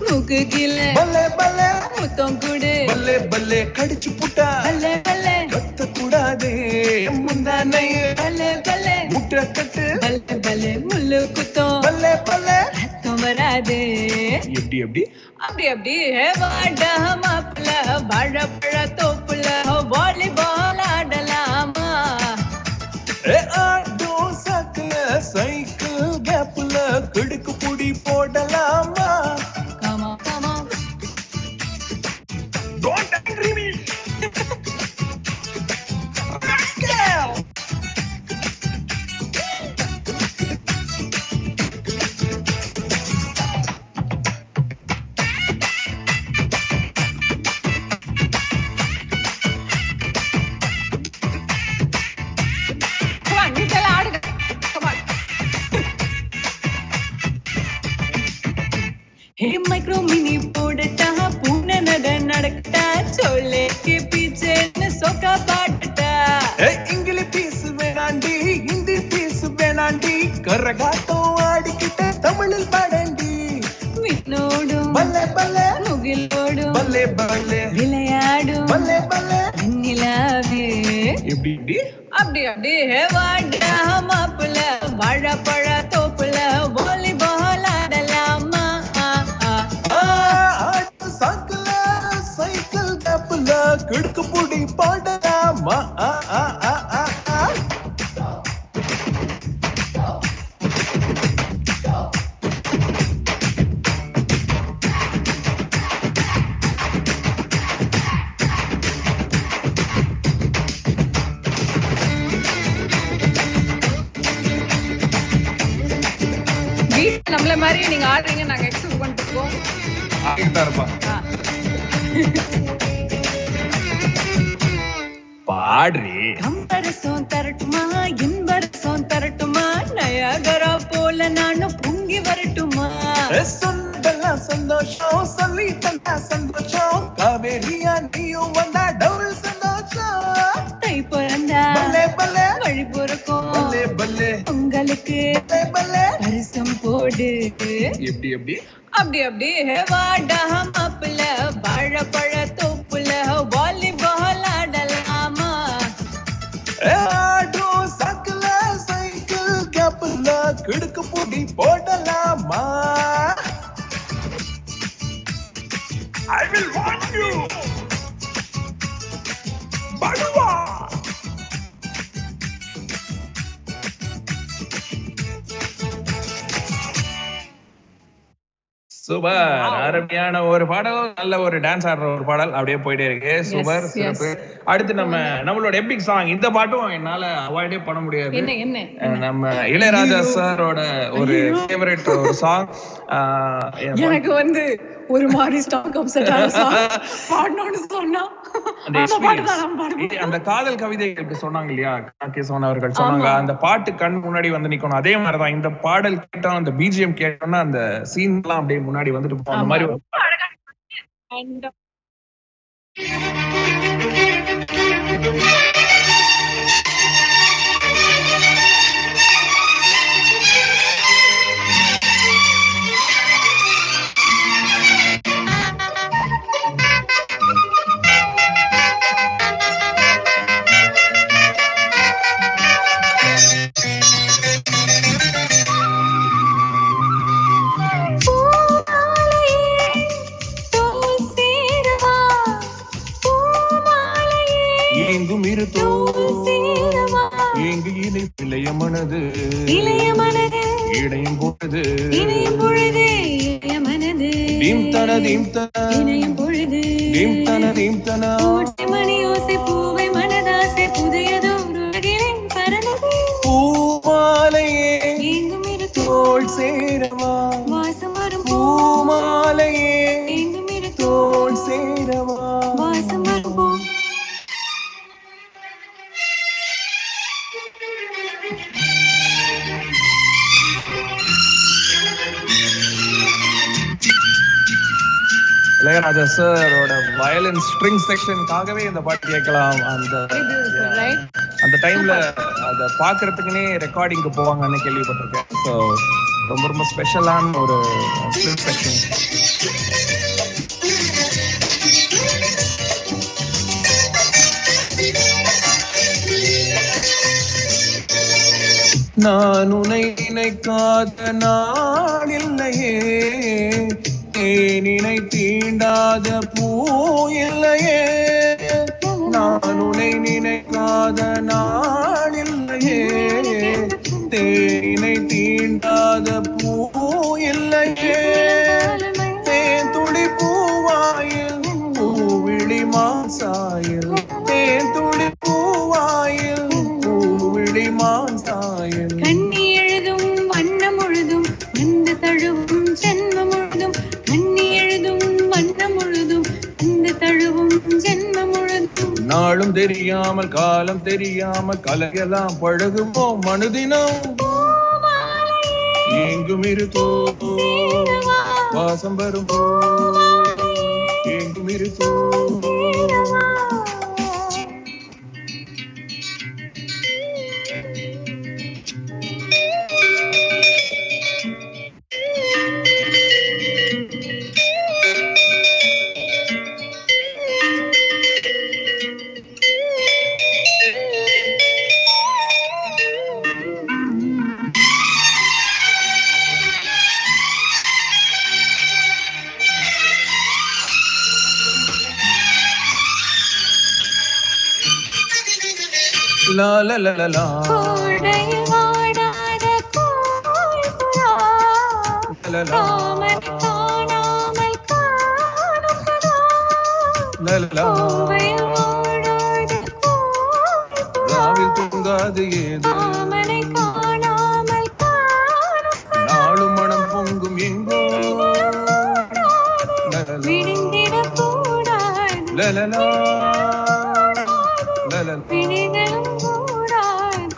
மூக்கு கீழே பல்லே பல்லே முத்தம் குடு, பல்லே பல்லே கடிச்சு புட்டா பல்லே பல்லே கத்த கூடாதே, முந்தானைய பல்லே பல்லே முட்டை கட்டு, பல்லே பல்லே முள்ளு குத்தம், பல்லே பல்லே ரத்தம் வராது. எப்படி எப்படி அப்படி அப்படி ஹே வாடா மாப்பிள்ள வாழைப்பழ தோப்புல வாலிபால் ஆடலாமா, ஏ ஆடோ சாக்குல சைக்கிள் கேப்ல கிடுக்கு புடி போடலாமா. காமா காமா Don't angry me. Hey micro mini पोडटा पूर्ण नड नडकटा चोले के पीछे न सोका पाटटा, ए इंग्लिश पीस வேணாண்டி ஹிந்தி பீஸ் வேணாண்டி கரகாட்டம் ஆடிக்கிட்ட தமிழில் பாடண்டி, விண்ணோடும் பல்லே பல்லே முகிலோடும் பல்லே பல்லே விளையாடும் பல்லே பல்லே நிலாவே. எப்படி எப்படி அப்படி அப்படி ஹே வாடா மாப்பிள்ள வாழைப்பழ தோப்புல வாலிபால் ஆடலாமா, சாக்குல சைக்கிள் கேப்ல கிடுக்கு புடி போடலாமா. வீட்டுல நம்மள மாதிரி நீங்க ஆடுறீங்க, நாங்க எக்ஸ்பெக்ட் பண்ணிட்டு இருக்கோம். ஆகிட்டா இருப்பா. பாடுறி. கம்பரசம் தரட்டுமா, இன்பரசம் தரட்டுமா, நயாகரா போல நானும் பொங்கி வரட்டுமா? சொன்னதெல்லாம் சந்தோஷம், சொல்லி தந்தா சந்தோஷம், காவேரியா நீயும் வந்தா டபுள் சந்தோஷம். தை பிறந்தா பல்லே பல்லே வழி பிறக்கும், பல்லே பல்லே உங்களுக்கு பல்லே பல்லே பரிசம் போடு. எப்படி எப்படி அப்படி அப்படி வாடா மாப்பிள்ள, வாழைப்பழ தோப்புல வாலிபால் ஆடலாமா? ஆடும் சாக்குல சைக்கிள் கேப்புல கிடுக்கு பூட்டி போடலாமா? I will want you. படுவா. சூப்பர், அருமையான ஒரு பாடல், நல்ல ஒரு டான்ஸ் ஆடுற ஒரு பாடல், அப்படியே போயிட்டே இருக்கு. சூப்பர், சிறப்பு. அடுத்து நம்மளோட எபிக் சாங், இந்த பாட்டும் என்னால அவாய்டே பண்ண முடியாது. நம்ம இளையராஜா சாரோட ஒரு ஃபேவரட் ஒரு சாங். எனக்கு வந்து ஒரு மாதிரி ஸ்டாக் அப்செட் பாடணும்னு சொன்னா அந்த காதல் கவிதைகளுக்கு சொன்னாங்க இல்லையா, கேசவன் அவர்கள் சொன்னாங்க, அந்த பாட்டு கண் முன்னாடி வந்து நிக்கணும். அதே மாதிரிதான் இந்த பாடல் கேட்டா, அந்த பிஜிஎம் கேட்டோம்னா அந்த சீன் எல்லாம் அப்படியே முன்னாடி வந்துட்டு போகும். அந்த மாதிரி ஒரு இளைய மனது இடையும் பொழுது தீம் தன தீம் தன மணி ஓசை பூவை மனதாசை புதையதோருகிலின் பரந்தது பூமாலையே எங்கும் இரு தோள் சேரவா, வாசம் வரும் பூமாலையே எங்கும் இரு தோள் சேரவா, வாசம் வரும் பூ. இளையராஜா சாரோட வயலின் ஸ்ட்ரிங் செக்ஷனுக்காகவே இந்த பாட்டு கேட்கலாம். அந்த டைம்ல அத பாக்குறதுக்குன்னே ரெக்கார்டிங்க்கு போவாங்கன்னு கேள்விப்பட்டிருக்கேன். ஸோ ரொம்ப ரொம்ப ஸ்பெஷலான ஒரு ஸ்ட்ரிங் செக்ஷன். நான் உன்னை நினைக்காத நாள் இல்லையே, தேனினை தீண்டாத பூ இல்லையே. நான் உன்னை நினைக்காத நாள் இல்லையே, தேனினை தீண்டாத பூ இல்லையே. தேன் துளி பூவாயில் பூவிழி மாசாயில், தேன் துளி பூவாயில் பூவிழி மாசாயில். கண்ணி எழுதும் வண்ணம் முழுதும் அந்த தழுவும் ஜென்மம் முழுதும், கண்ணி எழுதும் வண்ணம் முழுதும் அந்த தழுவும் ஜென்மம் முழுதும். நாளும் தெரியாமல் காலம் தெரியாமல் கலையெல்லாம் பழகுவோம் மனுதினம். எங்கும் இருக்கோ வாசம் வரும், எங்கும் இருக்கோ. லா லா லா லா லா. கோடையில் வாடாத கோல்குழா, லா லா. காமன் காணாமல் காணும் கதா. லா லா லா. கோவையில் வாடாத கோல்குழா, ராவில் தூங்காது ஏது, காமனை காணாமல் காணும் கதா. நாளும் மனம் பொங்கும் எங்கோ. விடிந்திடக் கூடாது, லா லா லா. லா லா லா.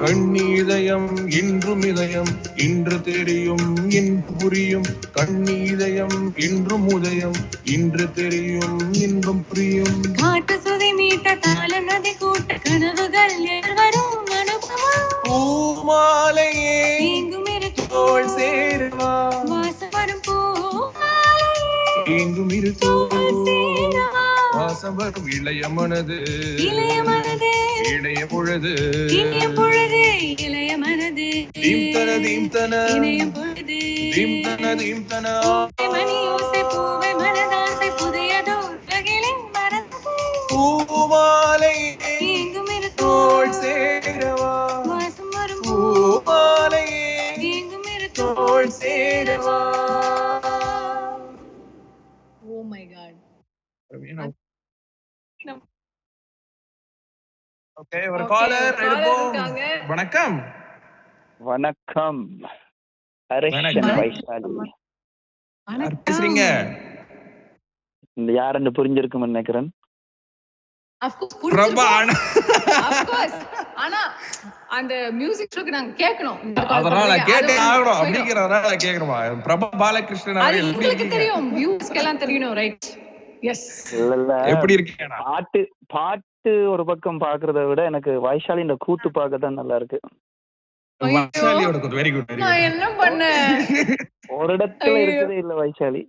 கண்ணீதயம் இன்றும் இதயம் இன்று தெரியும் இன்று புரியும் கண்ணீதயம் இன்றும் உதயம் இன்று தெரியும் இன்றும் புரியும் காட்டு சுதி மீட்ட தாள நதி கூட்ட கனவுகள் வரும் அனுபவம் பூமாலையே எங்கும் தோள் சேருவா வாசம் வரும் பூ எங்கும் இரு வாசம் வரும் இளைய மனது இளைய மனது இளைய பொழுது இனிய பொழுது இளைய மனது தீம்தன தீம்தன இளைய பொழுது தீம்தன மணி ஓசை பூவை மனதாசை புதியதோ உலகிலின் மறந்தது பூமாலையே எங்கும் தோள் சேரவா வாசம் வரும் பூமாலையே எங்கும் தோள் சேரவா. Oh my god. ஓகே, ஒரு காலர் எடுப்போம். இருக்காங்க. வணக்கம். வணக்கம் ஹரிஷன் வைசாலி. யார் பேசுறீங்க? இந்த யாருன்னு புரிஞ்சிருக்கும்னு நினைக்கிறேன். Of course, Prabha. of course. ஆனா அந்த மியூசிக் ஷோக்கு நாங்க கேட்கணும். அதனால கேட்டே ஆகணும் அப்படிங்கறதால கேக்குறோமா? பிரபா பாலகிருஷ்ணன் அது அவர்கள் எப்படி உங்களுக்கு இருக்கீங்க? தெரியும், வியூஸ்க்கு எல்லாம் தெரியணும், ரைட்? எஸ். இல்ல எப்படி இருக்கீங்க? பாட்டு ஒரு பக்கம் பாக்குறத விட எனக்கு வைசாலியோட கூத்து பார்க்க தான் நல்லா இருக்கு. வைசாலியோட கூத்து வெரி குட். நான் என்ன பண்ணேன்? ஒரு இடத்துல இருக்கதே இல்ல வைசாலி.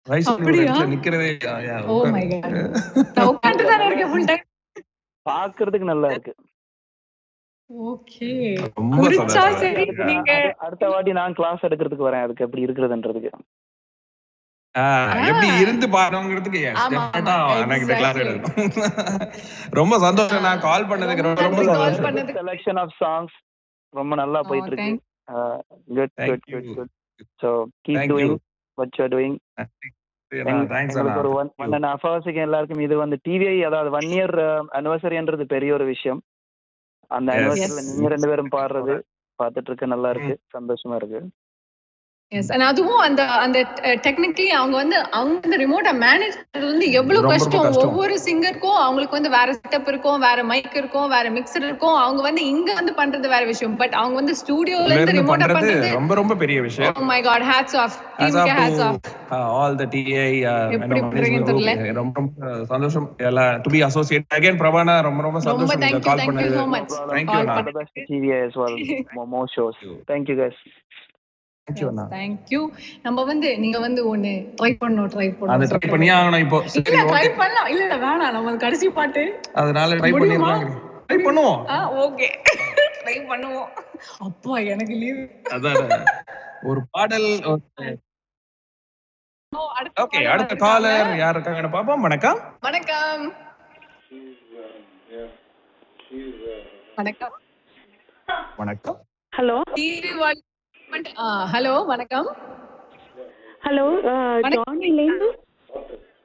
வைசாலியோட நிக்கிறதே. Oh my god. நான் உட்கார்ந்து தான் இருக்கேன் full time. பாக்குறதுக்கு நல்லா இருக்கு. ஓகே. ரொம்ப குடிச்சா சரி. நீங்க அடுத்த வாட்டி நான் கிளாஸ் எடுக்கிறதுக்கு வரேன், அதுக்கு எப்படி இருக்குதுன்றதுக்கு. எப்படி இருந்து பாருங்கிறதுக்கு எனக்கு கிளாஸ் எடுக்கணும். ரொம்ப சந்தோஷம். நான் கால் பண்ணதுக்கு ரொம்ப சந்தோஷம். செலக்ஷன் ஆஃப் சாங்ஸ் ரொம்ப நல்லா போயிட்டு இருக்கு. Good good good good. So keep doing what you are doing. ஒரு 1.5 ஹவர்ஸ்க்கு எல்லாருக்கும் இது வந்து டிவிஐ, அதாவது 1 year anniversaryன்றது பெரிய ஒரு விஷயம். அந்த anniversaryல நீங்க 2 பேரும் பாடுறது பார்த்துட்டு இருக்க நல்லா இருக்கு, சந்தோஷமா இருக்கு. எஸ். and அதுவும் அந்த அந்த டெக்னிக்கலி அவங்க வந்து ரிமோட்டை மேனேஜ் பண்றது வந்து எவ்வளவு கஷ்டம். ஒவ்வொரு சிங்கருக்கும் அவங்களுக்கு வந்து வேற செட்டப் இருக்கும், வேற மைக் இருக்கும், வேற மிக்சர் இருக்கும். அவங்க வந்து இங்க வந்து பண்றது வேற விஷயம், பட் அவங்க வந்து ஸ்டுடியோல இருந்து ரிமோட்டா பண்றது ரொம்ப ரொம்ப பெரிய விஷயம். Oh my god, hats off. டீமுக்கு hats off. all the TI எப்படி பண்றீங்க தெரியல. ரொம்ப ரொம்ப சந்தோஷம் எல்லாம் to be associated again. பிரபானா ரொம்ப ரொம்ப சந்தோஷம் நீங்க கால் பண்ணது. Thank you so much. Thank you. All the best to TVI as well. More shows. Thank you guys. Thank you. நம்ம வந்து நீங்க வந்து ஒன்னு ட்ரை பண்ணனும். அது ட்ரை பண்ணி ஆகணும் இப்போ. சரி ட்ரை பண்ணலாம். இல்ல வேணாம், நம்ம கடைசி பாட்டு அதனால ட்ரை பண்ணிரலாம். ட்ரை பண்ணுவோம். ஓகே ட்ரை பண்ணுவோம். அப்பா எனக்கு லீவ். அதான் ஒரு பாடல். ஓகே, அடுத்த காலர் யார் இருக்காங்கன்னு பாப்போம். வணக்கம். வணக்கம். வணக்கம். வணக்கம். ஹலோ ஹலோ வணக்கம். ஹலோ ஜானிலேருந்து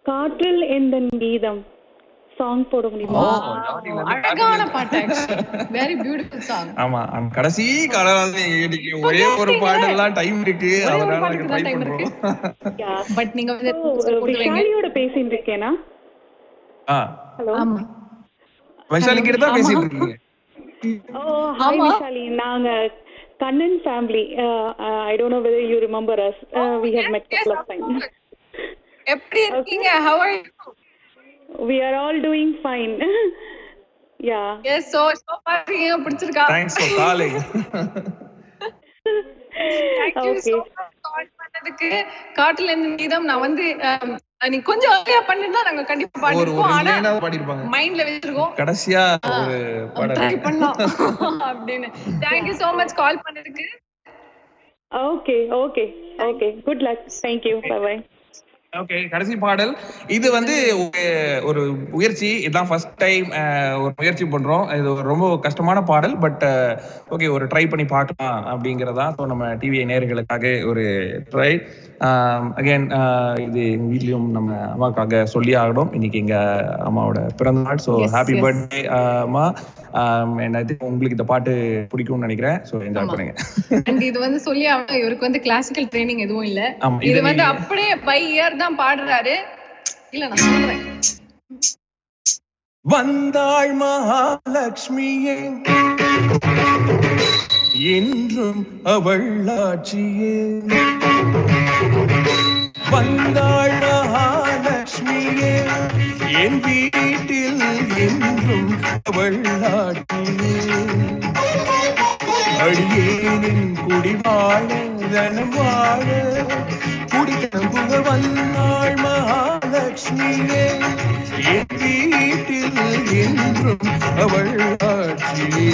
காற்றில் எந்த கீதம் சாங் போட முடியுமா? அழகான பாட்டு, வெரி பியூட்டிஃபுல் சாங். ஆமா, கடைசி காலம் ஒரே ஒரு பாடெல்லாம் டைம் இருக்கு, அதனால ட்ரை பண்றோம். பட் நீங்க வந்து வைசாலியோட பேசிட்டு இருக்கேனா? ஹலோ, ஆமா, வைசாலி கிட்ட தான் பேசிட்டு இருக்கீங்க. ஓ ஹாய் வைசாலி, நாங்க Kannan family. I don't know whether you remember us. We have met couple of times. எப்படி இருக்கீங்க? How are you? We are all doing fine. Yeah. Yes, so far நீங்க பிடிச்சிருக்கா? Thanks for calling. Thank you so much கால் பண்ணதுக்கு. காட்டுல இருந்து நீதம் நான் வந்து நீ கொஞ்சம் அழகா பண்ணிருந்தா நாங்க கண்டிப்பா பாடிருப்போம். ஆனா மைண்ட்ல வெச்சிருக்கோம். கடைசியா ஒரு பாடல் ட்ரை பண்ணலாம் அப்படினு. Thank you so much கால் பண்ணதுக்கு. Okay. Good luck. Thank you. Bye bye. Okay, கடைசி பாடல் இது வந்து ஒரு முயற்சி. இதுதான் ஃபர்ஸ்ட் டைம் ஒரு முயற்சி பண்றோம். இது ரொம்ப கஷ்டமான பாடல், பட் ஓகே ஒரு ட்ரை பண்ணி பார்க்கலாம் அப்படிங்கறதா. ஸோ நம்ம டிவிஐ நேயர்களுக்காக ஒரு ட்ரை. அகைன் இது எங்க வீட்லயும் நம்ம அம்மாக்காக சொல்லி ஆகணும். இன்னைக்கு எங்க அம்மாவோட பிறந்த நாள். ஸோ ஹாப்பி பர்த்டே அம்மா. உங்களுக்கு இந்த பாட்டு பிடிக்கும்னு நினைக்கிறேன். ஸோ என்ஜாய் பண்ணுங்க. இது வந்து சொல்லி ஆகணும், இவருக்கு வந்து கிளாசிக்கல் ட்ரைனிங் எதுவும் இல்ல. இது வந்து அப்படியே பை இயர் தான் பாடுறாரு. இல்ல நான் சொல்றேன், வந்தாள் மகாலட்சுமியே என்றும் அவள் ஆட்சியே. வந்தாள் மகாலட்சுமியே என் வீட்டில் என்றும் அவள் ஆட்சியே. அடியேனின் குடிவாழ தனம் வாழ குடிக்கம்புக வந்தாள் மகாலட்சுமியே என் வீட்டில் என்றும் அவள் ஆட்சியே.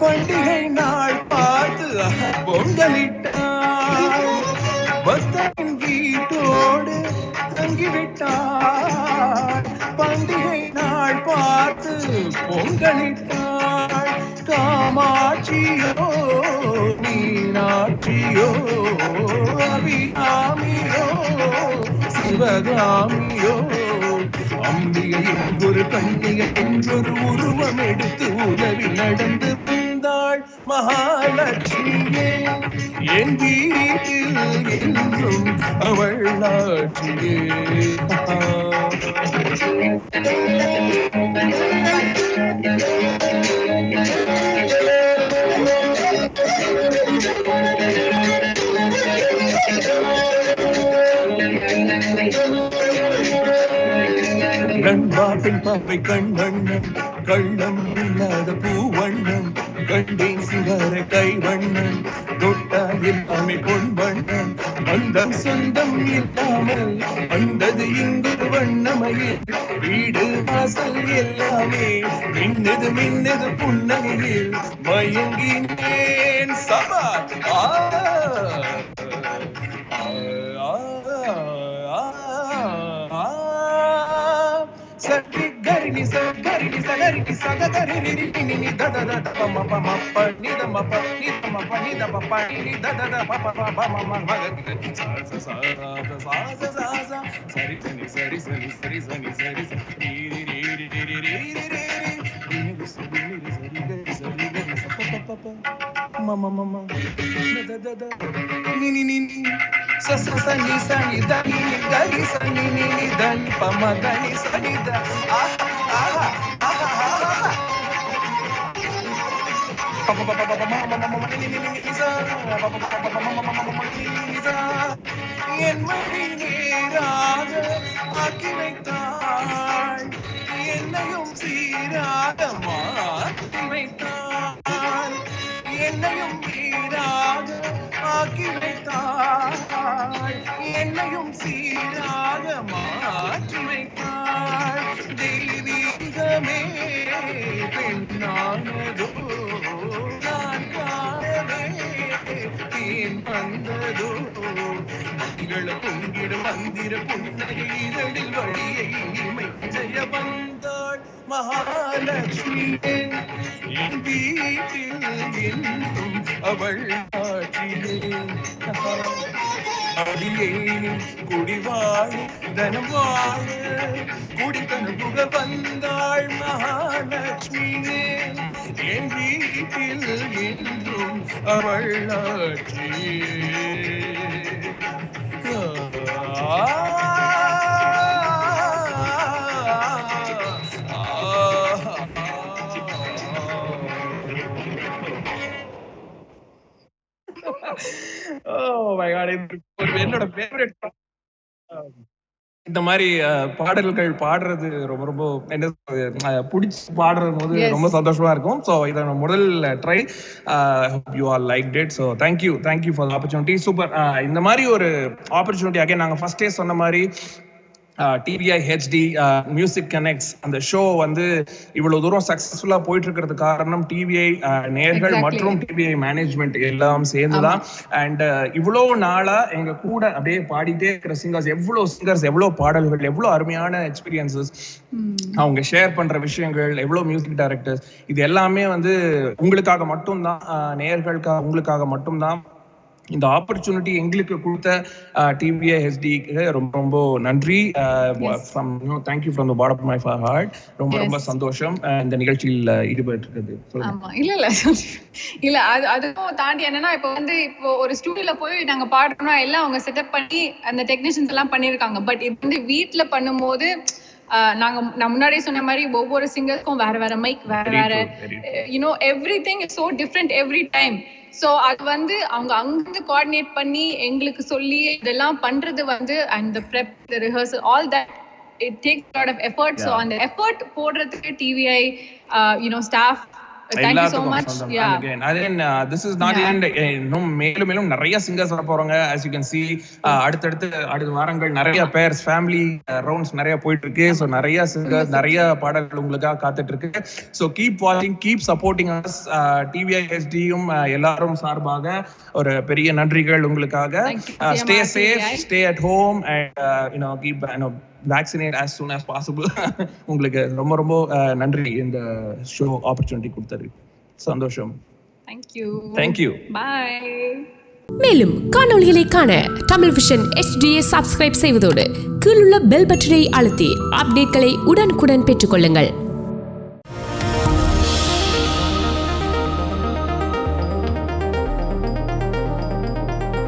பண்டிகை நாள் பார்த்து பொங்கலிட்டாள். பக்தனின் வீட்டோடு தங்கிவிட்டாள். பண்டிகை நாள் பார்த்து பொங்கலிட்டாள். காமாட்சியோ மீனாட்சியோ அபிராமியோ சிவகாமியோ அம்பிகை ஒரு கண்ணிகை என்றொரு உருவம் எடுத்து உதவி நடந்து வந்தாள் மகாலட்சுமியே என் வீட்டில் என்றும் அவள் ஆட்சியே. கண்பாப்பின் பாப்பை கண்வண்ணம் கள்ளம் இல்லாத பூவண்ணம் கண்டேன் சிவர கைவண்ணம் தொட்டால் எல்லாமே பொன்வண்ணம் வந்தம் சொந்தம் இல்லாமல் வந்தது இங்கு வண்ணமையில் வீடு வாசல் எல்லாமே மின்னது மின்னது புன்னகையில் மயங்கினேன் சபா சரி கரினி சகரினி சகரினி சகரினி நினி தத தத பம பம பனி தம பனி தம பனி தம பனி தத தத பம பம மம மகரி சா சா சா சா சா சரி சரி சரி சரி சரி சரி சரி ரி ரி ரி ரி ரி ரி ரி நினி சரி சரி சரி சரி பப்ப மம மம தத தத நினி நினி சசசனி சனி தனி கரி சனி நினி தனி பம கனி சனி த ஆஹா ஆஹா ஆஹா ஆஹா பப்ப பப்ப பப்ப மம மம நினி நினி இசா பப்ப பப்ப மம மம மம நினி இசா என் மணி நேராக ஆக்கி வைத்தாள் என்னையும் சீராக மாற்றி வைத்தாள் என்னையும் சீராக ஆக்கி வைத்தாள் என்னையும் சீராக மாற்றி வைத்தாள் தெய்வீகமே பெண்ணானதோ நான் காணவே தேன் வந்ததோ மங்கள பொங்கிடும் மந்திர புன்னகை இதழில் வழியை இமை செய்ய வந்தாள் மகாலட்சுமியே என் வீட்டில் என்றும் அவள் ஆட்சியே. அடியேனின் குடிவாழ தனம் வாழ குடித்தனுபுக வந்தாள் மகாலட்சுமியே என் வீட்டில் என்றும் அவள் ஆட்சியே. என்னோட ஃபேவரட் இந்த மாதிரி பாடல்கள் பாடுறது ரொம்ப ரொம்ப என்ன பிடிச்சி பாடுறது போது ரொம்ப சந்தோஷமா இருக்கும். ஸோ இதை முதல் try you are like it. So thank you for the opportunity. Super. இந்த மாதிரி ஒரு ஆப்பர்ச்சுனிட்டி அகைன் நாங்கள் ஃபர்ஸ்டே சொன்ன மாதிரி டிவிஐ ஹெச்டி மியூசிக் கனெக்ட்ஸ் அந்த ஷோ வந்து இவ்வளவு தூரம் சக்சஸ்ஃபுல்லா போயிட்டு இருக்கிறது காரணம் டிவிஐ நேயர்கள் மற்றும் டிவிஐ மேனேஜ்மெண்ட் எல்லாம் சேர்ந்துதான். அண்ட் இவ்வளவு நாளா எங்க கூட அப்படியே பாடிட்டே இருக்கிற சிங்கர்ஸ், எவ்வளவு பாடல்கள், எவ்வளவு அருமையான எக்ஸ்பீரியன்சஸ், அவங்க ஷேர் பண்ற விஷயங்கள், எவ்வளவு மியூசிக் டைரக்டர்ஸ், இது எல்லாமே வந்து உங்களுக்காக மட்டும்தான், நேயர்களுக்காக உங்களுக்காக மட்டும்தான். இந்த ஆப்பர்ச்சுனிட்டி எங்களுக்கு கொடுத்த டிவிஐ ஹெச்டிக்கு ரொம்ப ரொம்ப நன்றி. Thank you from the bottom of my heart. ரொம்ப சந்தோஷம் இந்த நிகழ்ச்சியில் ஈடுபட்டிருக்கிறது. இல்ல அதுவும் தாண்டி என்னன்னா இப்போ ஒரு ஸ்டுடியோல போய் நாங்க பாடுறோம்னா எல்லாம் அவங்க செட்டப் பண்ணி அந்த டெக்னீஷியன்ஸ் எல்லாம் பண்ணிருக்காங்க. பட் இது வந்து வீட்டுல பண்ணும்போது நான் முன்னாடியே சொன்ன மாதிரி ஒவ்வொரு சிங்கருக்கும் வேற மைக், வேற everything is so different every time. So அது வந்து அவங்க அங்கிருந்து கோஆர்டினேட் பண்ணி எங்களுக்கு சொல்லி இதெல்லாம் பண்றது வந்து அந்த prep, the rehearsal, all that it takes a lot of effort. So அந்த effort போடுறதுக்கு TVI staff, thank you so much. Yeah, again this is not the end. இன்னும் மேலும் நிறைய சிங்கர்ஸ் வர போறாங்க. as you can see அடுத்த வாரங்கள் நிறைய பேர்ஸ் ஃபேமிலி ரவுண்ட்ஸ் நிறைய போயிட்டு இருக்கு. சோ நிறைய சிங்கர்ஸ், நிறைய பாடல்கள் உங்களுக்காக காத்துட்டு இருக்கு. சோ கீப் வாட்சிங், கீப் சப்போர்ட்டிங் us. டிவிஐ ஹெச்டியும் எல்லாரும் சார்பாக ஒரு பெரிய நன்றிகள் உங்களுக்காக. stay safe, stay at home and keep vaccinate as soon as possible. உங்களுக்கு ரொம்ப ரொம்ப நன்றி இந்த ஷோ ஆப்பர்ச்சுனிட்டி கொடுத்தது. சந்தோஷம். Thank you. Bye. மேலும் காணொளிகளை காண தமிழ் விஷன் HDயை சப்ஸ்கிரைப் செய்வதோடு கீழுள்ள பெல் பட்டனை அழுத்தி அப்டேட்களை உடனுக்குடன் பெற்றுக்கொள்ளுங்கள்.